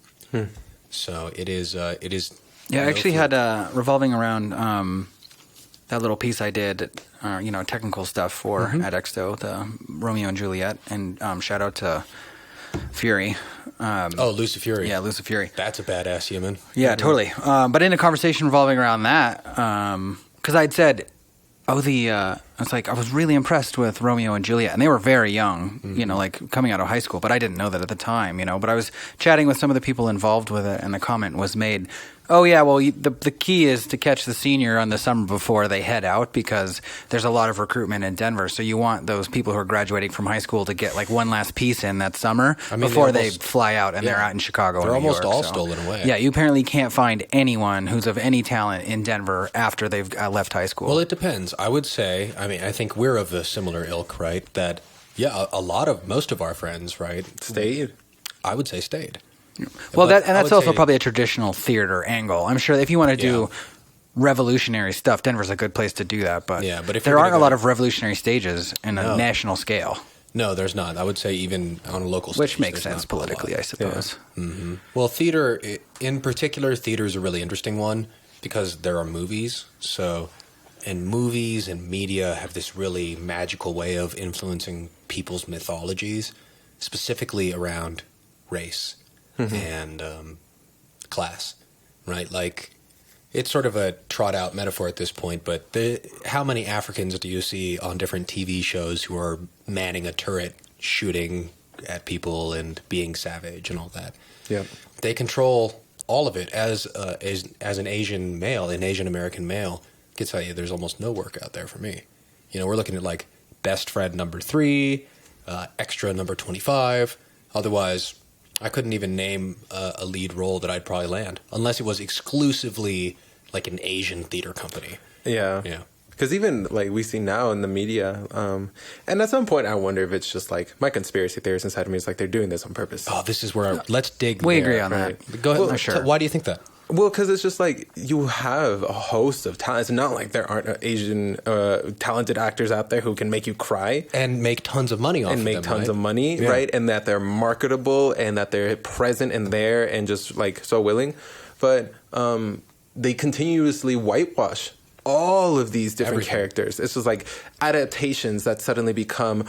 So it is.
Yeah, I actually had revolving around little piece I did, technical stuff for at Exto, the Romeo and Juliet, and shout out to Fury.
Luciferi.
Yeah, Luciferi.
That's a badass human.
Yeah, totally. But in a conversation revolving around that, because I'd said, I was really impressed with Romeo and Juliet, and they were very young, like coming out of high school, but I didn't know that at the time, but I was chatting with some of the people involved with it, and the comment was made, oh yeah, well, the key is to catch the senior on the summer before they head out, because there's a lot of recruitment in Denver, so you want those people who are graduating from high school to get like one last piece in that summer before they fly out, and they're out in Chicago or
They're
New
almost
York,
all
so.
stolen away.
Yeah, you apparently can't find anyone who's of any talent in Denver after they've left high school.
Well, it depends. I would say, I think we're of a similar ilk, right? That, most of our friends, right?
Stayed.
I would say stayed.
Well,
But
that's also probably a traditional theater angle. I'm sure if you want to do revolutionary stuff, Denver's a good place to do that. But,
but if
there
you're
aren't
gonna
a lot of revolutionary stages in a national scale.
No, there's not. I would say even on a local stage.
Which makes
there's
sense
not a
politically,
lot.
I suppose.
Yeah. Mm-hmm. Well, theater, in particular, theater is a really interesting one because there are movies. So, and movies and media have this really magical way of influencing people's mythologies, specifically around race and class, right? Like, it's sort of a trot-out metaphor at this point, but how many Africans do you see on different TV shows who are manning a turret, shooting at people and being savage and all that?
Yeah.
They control all of it. As an Asian male, an Asian American male, I can tell you there's almost no work out there for me. We're looking at like best friend number 3, extra number 25. Otherwise, I couldn't even name a lead role that I'd probably land unless it was exclusively like an Asian theater company.
Yeah.
Yeah.
Because even like we see now in the media, and at some point I wonder if it's just like my conspiracy theorist inside of me is like they're doing this on purpose.
Oh, this is where let's dig.
We
there.
agree on
Right.
that.
Go ahead.
Well,
sure.
Why do you think that?
Well, because it's just like you have a host of talent. It's not like there aren't Asian talented actors out there who can make you cry
And make tons of money off
and
of
make
them,
tons
right?
of money,
Yeah.
right? And that they're marketable and that they're present and there and just like so willing. But they continuously whitewash all of these different
Everything.
characters. It's just like adaptations that suddenly become,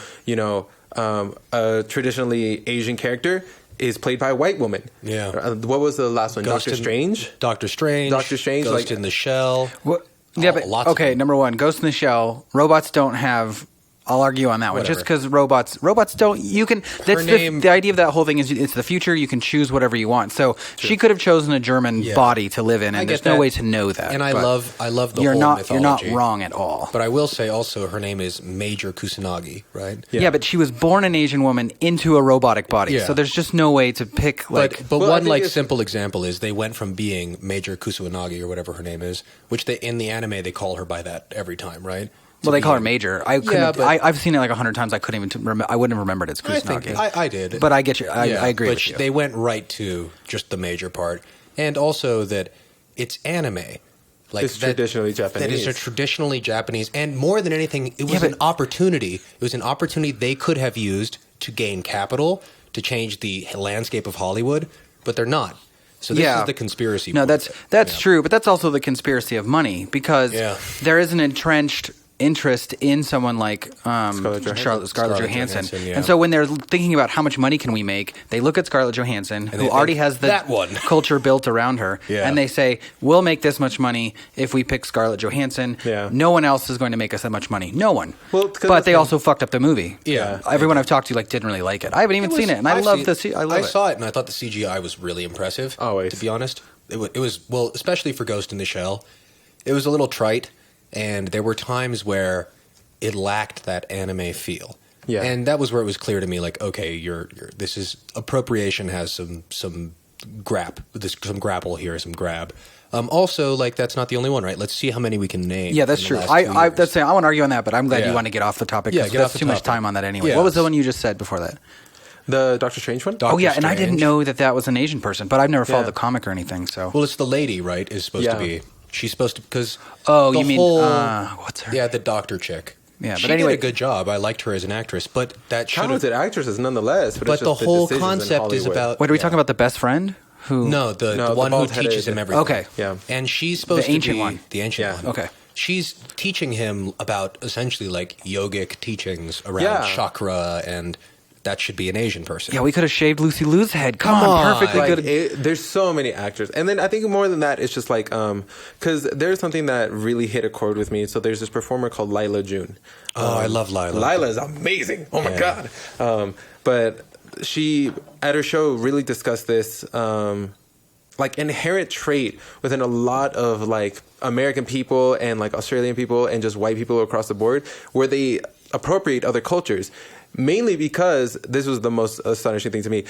a traditionally Asian character is played by a white woman.
Yeah.
What was the last one?
Ghost
Doctor
in-
Strange?
Doctor Strange.
Ghost
Ghost in the Shell.
Yeah,
Oh,
but
lots of
okay.
them.
Number one, Ghost in the Shell. Robots don't have. I'll argue on that one.
Whatever.
Just because robots don't. You can. That's
name-
the idea of that whole thing is it's the future. You can choose whatever you want. So she could have chosen a German
Yeah.
body to live in,
I
and
get
there's no
that.
way to know that.
And I
But
love the
you're
whole
not.
mythology.
You're not wrong at all.
But I will say also her name is Major Kusanagi, right?
Yeah, but she was born an Asian woman into a robotic body.
Yeah.
So there's just no way to pick like.
But
Well, I
one
think
like
it's-
simple example is they went from being Major Kusanagi or whatever her name is, which they in the anime they call her by that every time, right?
Well, they call her
being-
Major. I couldn't.
Yeah, but-
I've seen it like 100 times. I couldn't even. I wouldn't have remembered it's
I think
Kusanagi.
I did,
But I get you. I agree
but
with you.
they went right to just the major part, and also that it's anime. Like
It's traditionally Japanese.
That is a traditionally Japanese, and more than anything, it was
Yeah,
an opportunity. It was an opportunity they could have used to gain capital to change the landscape of Hollywood, but they're not. So this is the conspiracy.
No,
part
that's
of it.
that's
Yeah.
true, but that's also the conspiracy of money because
Yeah.
there is an entrenched interest in someone like
Scarlett Johansson.
Scarlett Johansson.
Yeah.
And so when they're thinking about how much money can we make, they look at Scarlett Johansson,
they
who already
think,
has the
"That one."
culture built around her,
Yeah.
and they say, we'll make this much money if we pick Scarlett Johansson.
Yeah.
No one else is going to make us that much money. No one.
Well, 'cause
but
that's
they
the-
also fucked up the movie.
Yeah.
Everyone I've talked to didn't really like it. I haven't even seen it, and I love I love it.
saw it, and I thought the CGI was really impressive.
Always.
To be honest, it was well, especially for Ghost in the Shell, it was a little trite, and there were times where it lacked that anime feel.
Yeah.
And that was where it was clear to me, like, okay, this is appropriation has some grapple here, some grab. Also, like, that's not the only one, right? Let's see how many we can name.
Yeah, that's
in the
true.
last 2
I
years.
want to argue on that, but I'm glad
Yeah.
you want to get off the topic.
Yeah,
'cause
get
that's
off the
too much
topic.
time on that anyway.
Yeah.
What was the one you just said before that?
The Doctor Strange one?
Doctor
Oh yeah, and I didn't
Strange.
know that was an Asian person, but I've never followed
Yeah.
the comic or anything. So
Well, it's the lady, right? Is supposed
Yeah.
to be. She's supposed to because.
Oh,
the
you mean
whole-
what's her?
Yeah, the doctor chick.
Yeah,
she
but anyway-
did a good job. I liked her as an actress, but that should have.
Talented actresses nonetheless. But,
But
it's
the
just
whole
decisions in
concept is
Hollywood.
about.
Wait, are we
yeah.
talking about the best friend? Who?
No, the
No, the
one who
bald-headed-
teaches him everything.
Okay.
Yeah.
And she's supposed
The ancient
to be
one.
the ancient
Yeah.
one.
Okay.
she's teaching him about essentially like yogic teachings around chakra, and that should be an Asian person.
Yeah, we could have shaved Lucy Liu's head. Come on, perfectly
like,
good.
There's so many actors. And then I think more than that, it's just like, because there's something that really hit a chord with me. So there's this performer called Lila June.
I love Lila.
Lila is amazing. Oh my God. But she, at her show, really discussed this, like inherent trait within a lot of like American people and like Australian people and just white people across the board, where they appropriate other cultures. Mainly because, this was the most astonishing thing to me,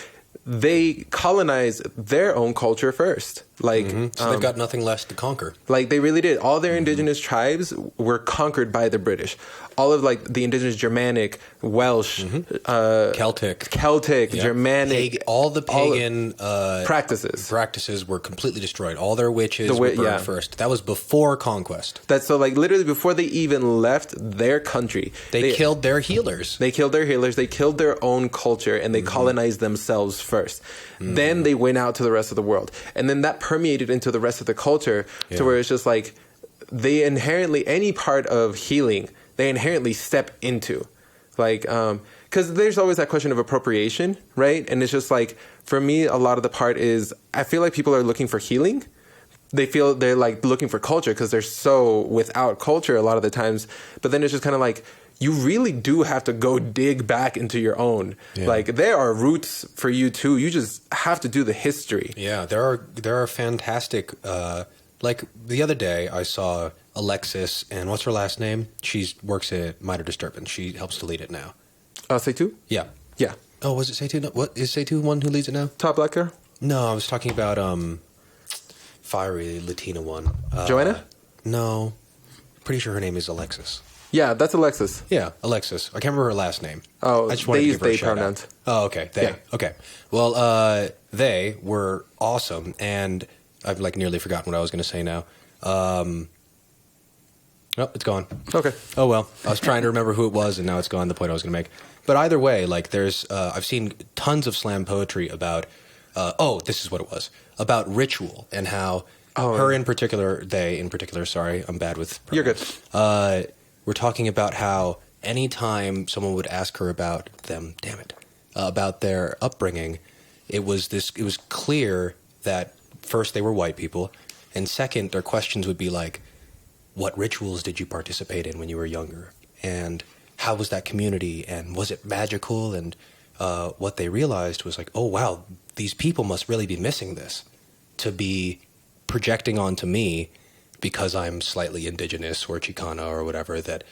they colonize their own culture first. Like,
so they've got nothing less to conquer.
Like, they really did. All their indigenous tribes were conquered by the British. All of, like, the indigenous Germanic, Welsh,
Celtic,
Germanic.
all the pagan
practices
were completely destroyed. All their witches were burned first. That was before conquest.
That's so, like, literally before they even left their country.
They killed their healers.
They killed their own culture, and they colonized themselves first. Then they went out to the rest of the world. And then that permeated into the rest of the culture to where it's just like, they inherently, any part of healing, they inherently step into. Like, because there's always that question of appropriation, right? And it's just like, for me, a lot of the part is, I feel like people are looking for healing. They feel they're like looking for culture because they're so without culture a lot of the times. But then it's just kind of like, you really do have to go dig back into your own. Yeah. Like, there are roots for you too. You just have to do the history.
Yeah, there are fantastic. Like the other day, I saw Alexis, and what's her last name? She works at Minor Disturbance. She helps to lead it now.
Seitu?
Yeah.
Yeah.
Oh, was it Seitu? No, what is Seitu one who leads it now?
Top black girl?
No, I was talking about fiery Latina one.
Joanna?
No, pretty sure her name is Alexis.
Yeah, that's Alexis.
Yeah, Alexis. I can't remember her last name.
Oh,
I just wanted
they
to
use
give her
they
a shout
pronouns.
out. Oh, okay. They. Yeah. Okay. Well, they were awesome, and I've like nearly forgotten what I was going to say now. Oh, it's gone.
Okay.
Oh well, I was trying to remember who it was, and now it's gone. The point I was going to make. But either way, like there's, I've seen tons of slam poetry about. This is what it was about ritual and how in particular, they in particular. Sorry, I'm bad with pronouns.
You're good.
We're talking about how anytime someone would ask her about them, about their upbringing, it was clear that first they were white people, and second their questions would be like, what rituals did you participate in when you were younger? And how was that community? And was it magical? And what they realized was like, oh wow, these people must really be missing this to be projecting onto me because I'm slightly indigenous or Chicana or whatever, that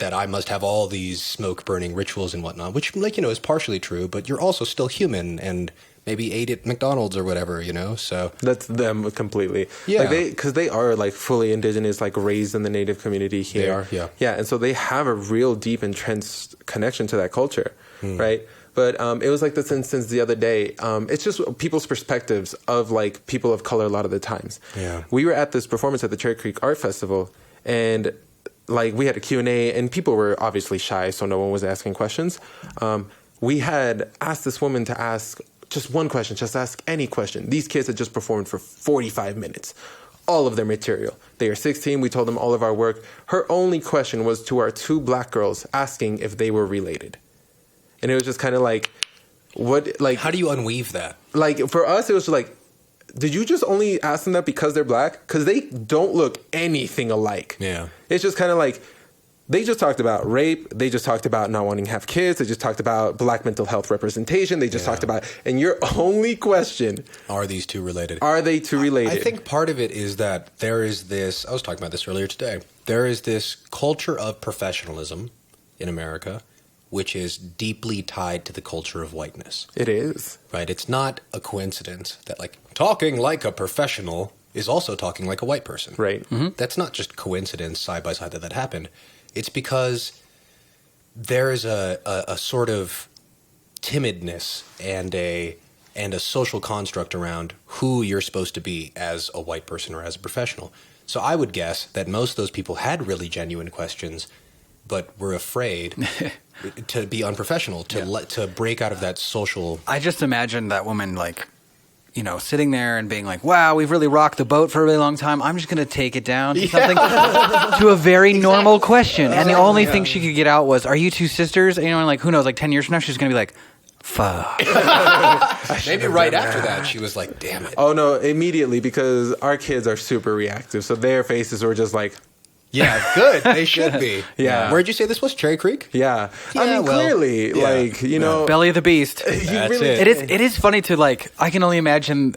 I must have all these smoke-burning rituals and whatnot, which, like, is partially true, but you're also still human and maybe ate at McDonald's or whatever, so.
That's them completely.
Yeah.
Like because they are, like, fully indigenous, like, raised in the native community here.
They are, yeah.
Yeah, and so they have a real deep entrenched connection to that culture, right? But it was like this instance the other day. It's just people's perspectives of like people of color a lot of the times.
Yeah.
We were at this performance at the Cherry Creek Art Festival, and like we had a Q&A, and people were obviously shy, so no one was asking questions. We had asked this woman to ask just one question, just ask any question. These kids had just performed for 45 minutes. All of their material. They are 16. We told them all of our work. Her only question was to our two black girls, asking if they were related. And it was just kind of like, what, like...
How do you unweave that?
Like, for us, it was like, did you just only ask them that because they're black? Because they don't look anything alike.
Yeah.
It's just kind of like, they just talked about rape. They just talked about not wanting to have kids. They just talked about black mental health representation. They just talked about... And your only question...
Are these two related?
Are they two related?
I think part of it is that there is this... I was talking about this earlier today. There is this culture of professionalism in America, which is deeply tied to the culture of whiteness.
It is.
Right? It's not a coincidence that, like, talking like a professional is also talking like a white person.
Right.
Mm-hmm. That's not just coincidence side by side that happened. It's because there is a sort of timidness and a social construct around who you're supposed to be as a white person or as a professional. So I would guess that most of those people had really genuine questions, but were afraid to be unprofessional, to break out of that social...
I just imagine that woman, like, sitting there and being like, wow, we've really rocked the boat for a really long time. I'm just going to take it down to something, to a very normal question. And the only thing she could get out was, are you two sisters? And, like, who knows, like 10 years from now, she's going to be like, fuck.
Maybe right after that, she was like, damn it.
Oh, no, immediately, because our kids are super reactive. So their faces were just like...
Yeah, good. They should be.
Yeah.
Where'd you say this was? Cherry Creek?
Yeah. I mean,
well,
clearly,
yeah.
like,
Belly of the beast.
That's
really,
it.
It is funny to, like, I can only imagine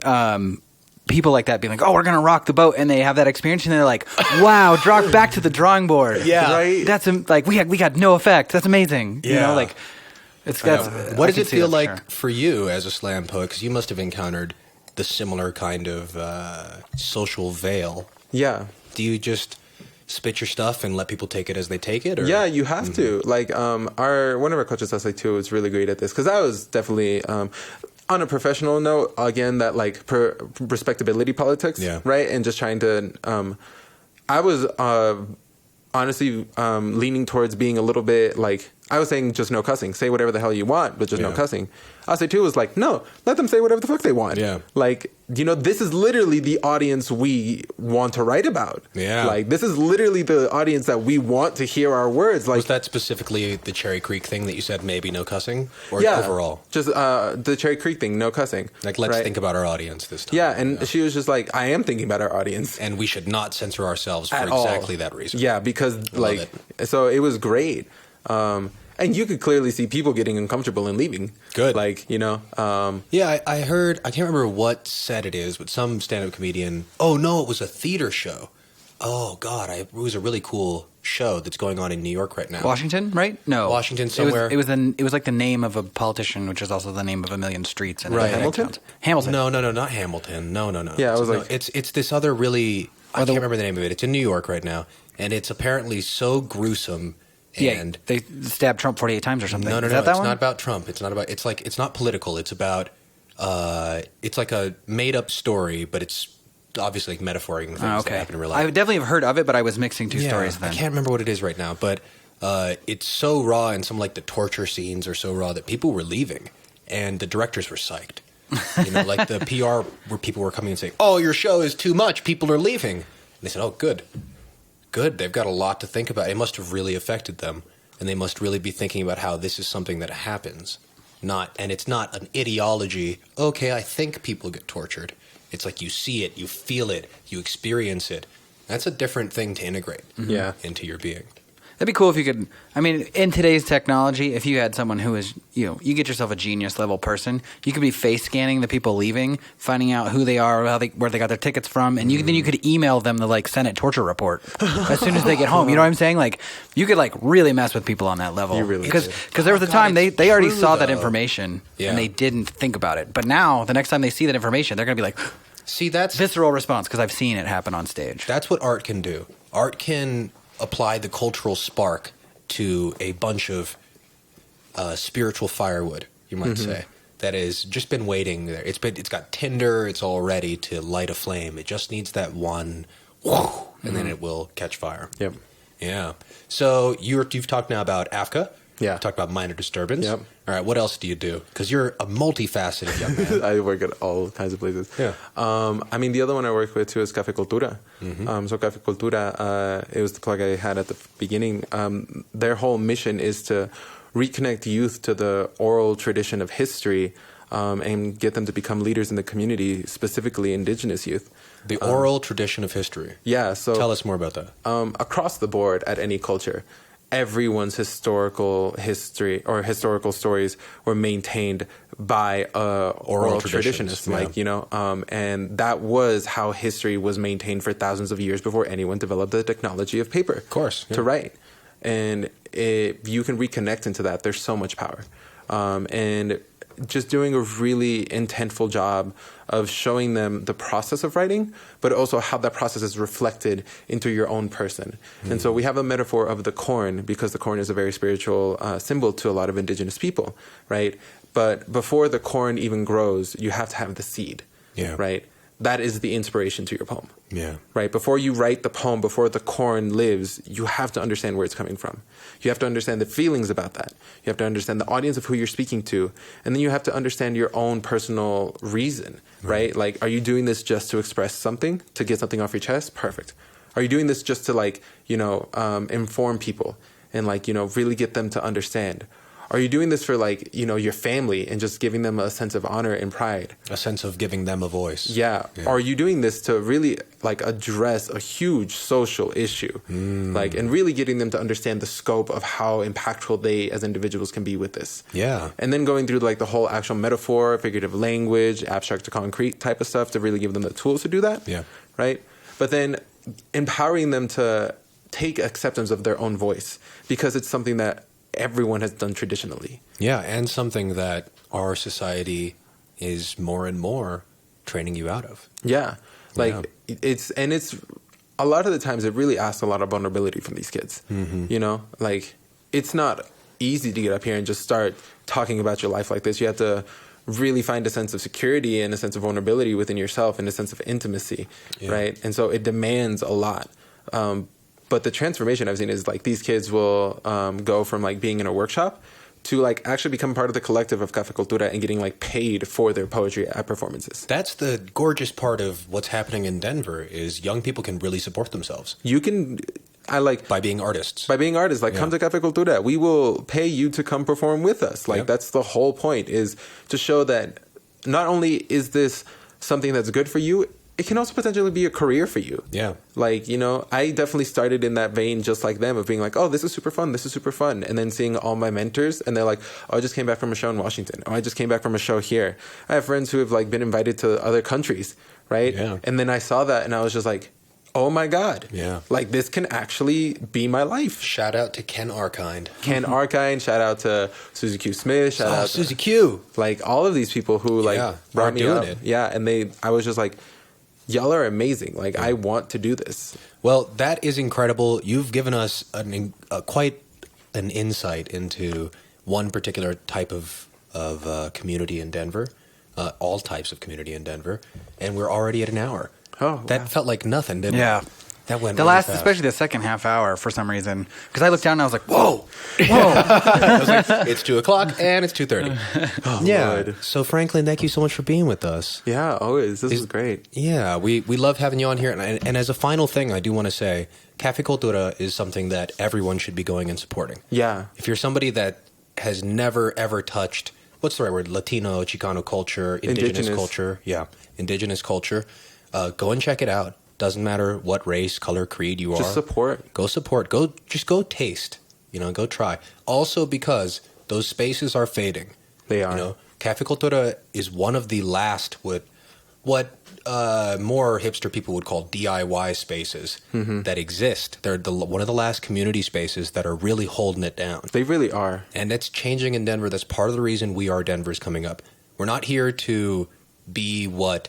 people like that being like, oh, we're going to rock the boat. And they have that experience and they're like, wow, back to the drawing board.
Yeah.
Right?
That's like, we got no effect. That's amazing.
Yeah.
Like, it's got.
What does it feel like for you as a slam poet? Because you must have encountered the similar kind of social veil.
Yeah.
Do you just spit your stuff and let people take it as they take it? Or?
Yeah, you have to. Like, one of our coaches, SA2, was really great at this, because I was definitely, on a professional note, again, that like respectability politics, right? And just trying to, I was honestly leaning towards being a little bit like, I was saying just no cussing. Say whatever the hell you want, but just no cussing. SA2 was like, no, let them say whatever the fuck they want.
Yeah.
Like, this is literally the audience we want to write about.
Yeah.
Like, this is literally the audience that we want to hear our words. Like,
was that specifically the Cherry Creek thing that you said maybe no cussing? Or
yeah,
overall?
Just the Cherry Creek thing, no cussing.
Like, let's think about our audience this time.
Yeah, and she was just like, I am thinking about our audience.
And we should not censor ourselves for
At
exactly
all.
that reason.
Yeah, because, so it was great. And you could clearly see people getting uncomfortable and leaving.
Good.
Like,
Yeah, I heard, I can't remember what set it is, but some stand-up comedian, oh no, it was a theater show. Oh God, it was a really cool show that's going on in New York right now.
Washington, right? No.
Washington somewhere.
It was like the name of a politician, which is also the name of a million streets. And
Right.
Hamilton?
Hamilton.
No, not Hamilton. No.
Yeah, I was
No,
like...
it's this other really, I can't remember the name of it. It's in New York right now, and it's apparently so gruesome. And
they stabbed Trump 48 times or something.
No.
Is that
It's
one?
not about Trump. It's not political. It's about, it's like a made up story, but it's obviously like metaphoring things that happen in real life.
I definitely have heard of it, but I was mixing two stories then.
I can't remember what it is right now, but it's so raw, and some like the torture scenes are so raw that people were leaving, and the directors were psyched. Like the PR where people were coming and saying, "Oh, your show is too much. People are leaving." And they said, "Oh, good. They've got a lot to think about. It must have really affected them, and they must really be thinking about how this is something that happens. And it's not an ideology. Okay, I think people get tortured. It's like you see it, you feel it, you experience it. That's a different thing to integrate into your being."
That'd be cool if you could. I mean, in today's technology, if you had someone who is, you get yourself a genius level person, you could be face scanning the people leaving, finding out who they are, where they got their tickets from, and then you could email them the like Senate torture report as soon as they get home. You know what I'm saying? Like, you could like really mess with people on that level.
You really
because
could.
there was a time they already
true,
saw that
though.
information and they didn't think about it. But now, the next time they see that information, they're gonna be like,
See, that's
visceral response because I've seen it happen on stage.
That's what art can do. Art can apply the cultural spark to a bunch of spiritual firewood, you might say, that has just been waiting there. It's got tinder. It's all ready to light a flame. It just needs that one, and then it will catch fire.
Yep.
Yeah. So you've talked now about AFCA.
Yeah.
You've talked about minor disturbance.
Yep.
All right. What else do you do? Because you're a multifaceted young man.
I work at all kinds of places.
Yeah.
I mean, the other one I work with too is Café Cultura. So Café Cultura, it was the plug I had at the beginning. Their whole mission is to reconnect youth to the oral tradition of history and get them to become leaders in the community, specifically indigenous youth.
The oral tradition of history.
Yeah. So
tell us more about that.
Across the board at any culture, everyone's historical history or historical stories were maintained by oral traditionists, and that was how history was maintained for thousands of years before anyone developed the technology of paper,
of course,
to write. And if you can reconnect into that, there's so much power. And just doing a really intentful job of showing them the process of writing, but also how that process is reflected into your own person. And so we have a metaphor of the corn, because the corn is a very spiritual symbol to a lot of indigenous people, right? But before the corn even grows, you have to have the seed, right? that is the inspiration to your poem.
Yeah.
Right? Before you write the poem, before the corn lives, you have to understand where it's coming from. You have to understand the feelings about that. You have to understand the audience of who you're speaking to. And then you have to understand your own personal reason, right? Like, are you doing this just to express something, to get something off your chest? Perfect. Are you doing this just to, like, inform people and, like, really get them to understand? Are you doing this for, like, your family and just giving them a sense of honor and pride?
A sense of giving them a voice.
Yeah. Are you doing this to really, like, address a huge social issue? Like, and really getting them to understand the scope of how impactful they as individuals can be with this.
Yeah.
And then going through, like, the whole actual metaphor, figurative language, abstract to concrete type of stuff to really give them the tools to do that.
Yeah.
Right? But then empowering them to take acceptance of their own voice, because it's something that everyone has done traditionally.
Yeah, and something that our society is more and more training you out of.
Yeah. Like, it's a lot of the times it really asks a lot of vulnerability from these kids. Like, it's not easy to get up here and just start talking about your life like this. You have to really find a sense of security and a sense of vulnerability within yourself and a sense of intimacy, right? And so it demands a lot. But the transformation I've seen is, like, these kids will go from, like, being in a workshop to, like, actually become part of the collective of Café Cultura and getting, like, paid for their poetry at performances.
That's the gorgeous part of what's happening in Denver is young people can really support themselves.
You can... by
being artists.
By being artists. Like, come to Café Cultura. We will pay you to come perform with us. Like, that's the whole point, is to show that not only is this something that's good for you, it can also potentially be a career for you.
Yeah.
Like, I definitely started in that vein just like them, of being like, oh, this is super fun. This is super fun. And then seeing all my mentors, and they're like, oh, I just came back from a show in Washington. Oh, I just came back from a show here. I have friends who have, like, been invited to other countries, right?
Yeah.
And then I saw that and I was just like, oh my God.
Yeah.
Like, this can actually be my life.
Shout out to Ken Arkind.
Ken Arkind, shout out to Susie Q. Smith, shout out to
Susie Q.
Like, all of these people who, like, brought me up. Yeah, and I was just like, y'all are amazing. Like, I want to do this.
Well, that is incredible. You've given us quite an insight into one particular type of community in Denver, all types of community in Denver, and we're already at an hour.
Oh,
that felt like nothing, didn't it?
Yeah.
That went
the
really
last,
fast.
especially the second half hour, for some reason, because I looked down and I was like, "Whoa,
I was like, it's 2:00 and it's 2:30.
Oh,
yeah.
Lord.
So Franklin, thank you so much for being with us.
Yeah, always. This is great.
Yeah, we love having you on here. And as a final thing, I do want to say, Café Cultura is something that everyone should be going and supporting.
Yeah.
If you're somebody that has never ever touched, what's the right word? Latino, Chicano culture, indigenous culture. Yeah, indigenous culture. Go and check it out. Doesn't matter what race, color, creed you are.
Just support.
Go support. Just go taste. Go try. Also, because those spaces are fading.
They are.
Café Cultura is one of the last what more hipster people would call DIY spaces that exist. They're one of the last community spaces that are really holding it down.
They really are.
And that's changing in Denver. That's part of the reason WeAreDenver is coming up. We're not here to be what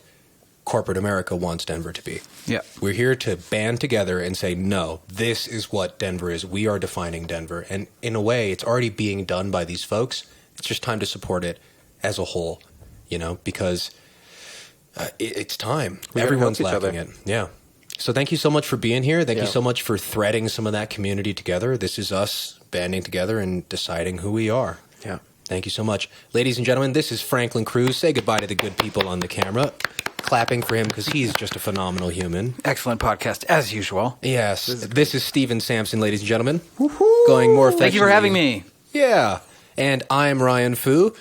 corporate America wants Denver to be.
Yeah.
We're here to band together and say, no, this is what Denver is. We are defining Denver. And in a way, it's already being done by these folks. It's just time to support it as a whole, because it's time. Everyone's lacking it. Yeah. So thank you so much for being here. Thank you so much for threading some of that community together. This is us banding together and deciding who we are.
Yeah.
Thank you so much. Ladies and gentlemen, this is Franklin Cruz. Say goodbye to the good people on the camera. Clapping for him because he's just a phenomenal human.
excellent podcast as usual."
Yes. This is Steven Sampson, ladies and gentlemen. Woohoo! Going more affectionately.
Thank you for having me.
Yeah. And I'm Ryan Fu.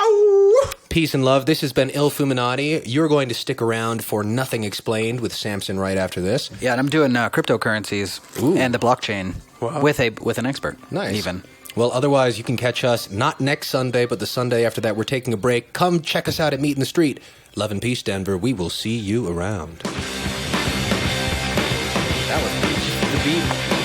Peace and love. This has been Illfoominati. You're going to stick around for Nothing Explained with Sampson right after this.
Yeah, and I'm doing cryptocurrencies and the blockchain with an expert.
Nice.
Even.
Well, otherwise, you can catch us not next Sunday, but the Sunday after that. We're taking a break. Come check us out at Meet in the Street. Love and peace, Denver. We will see you around. That was the beat.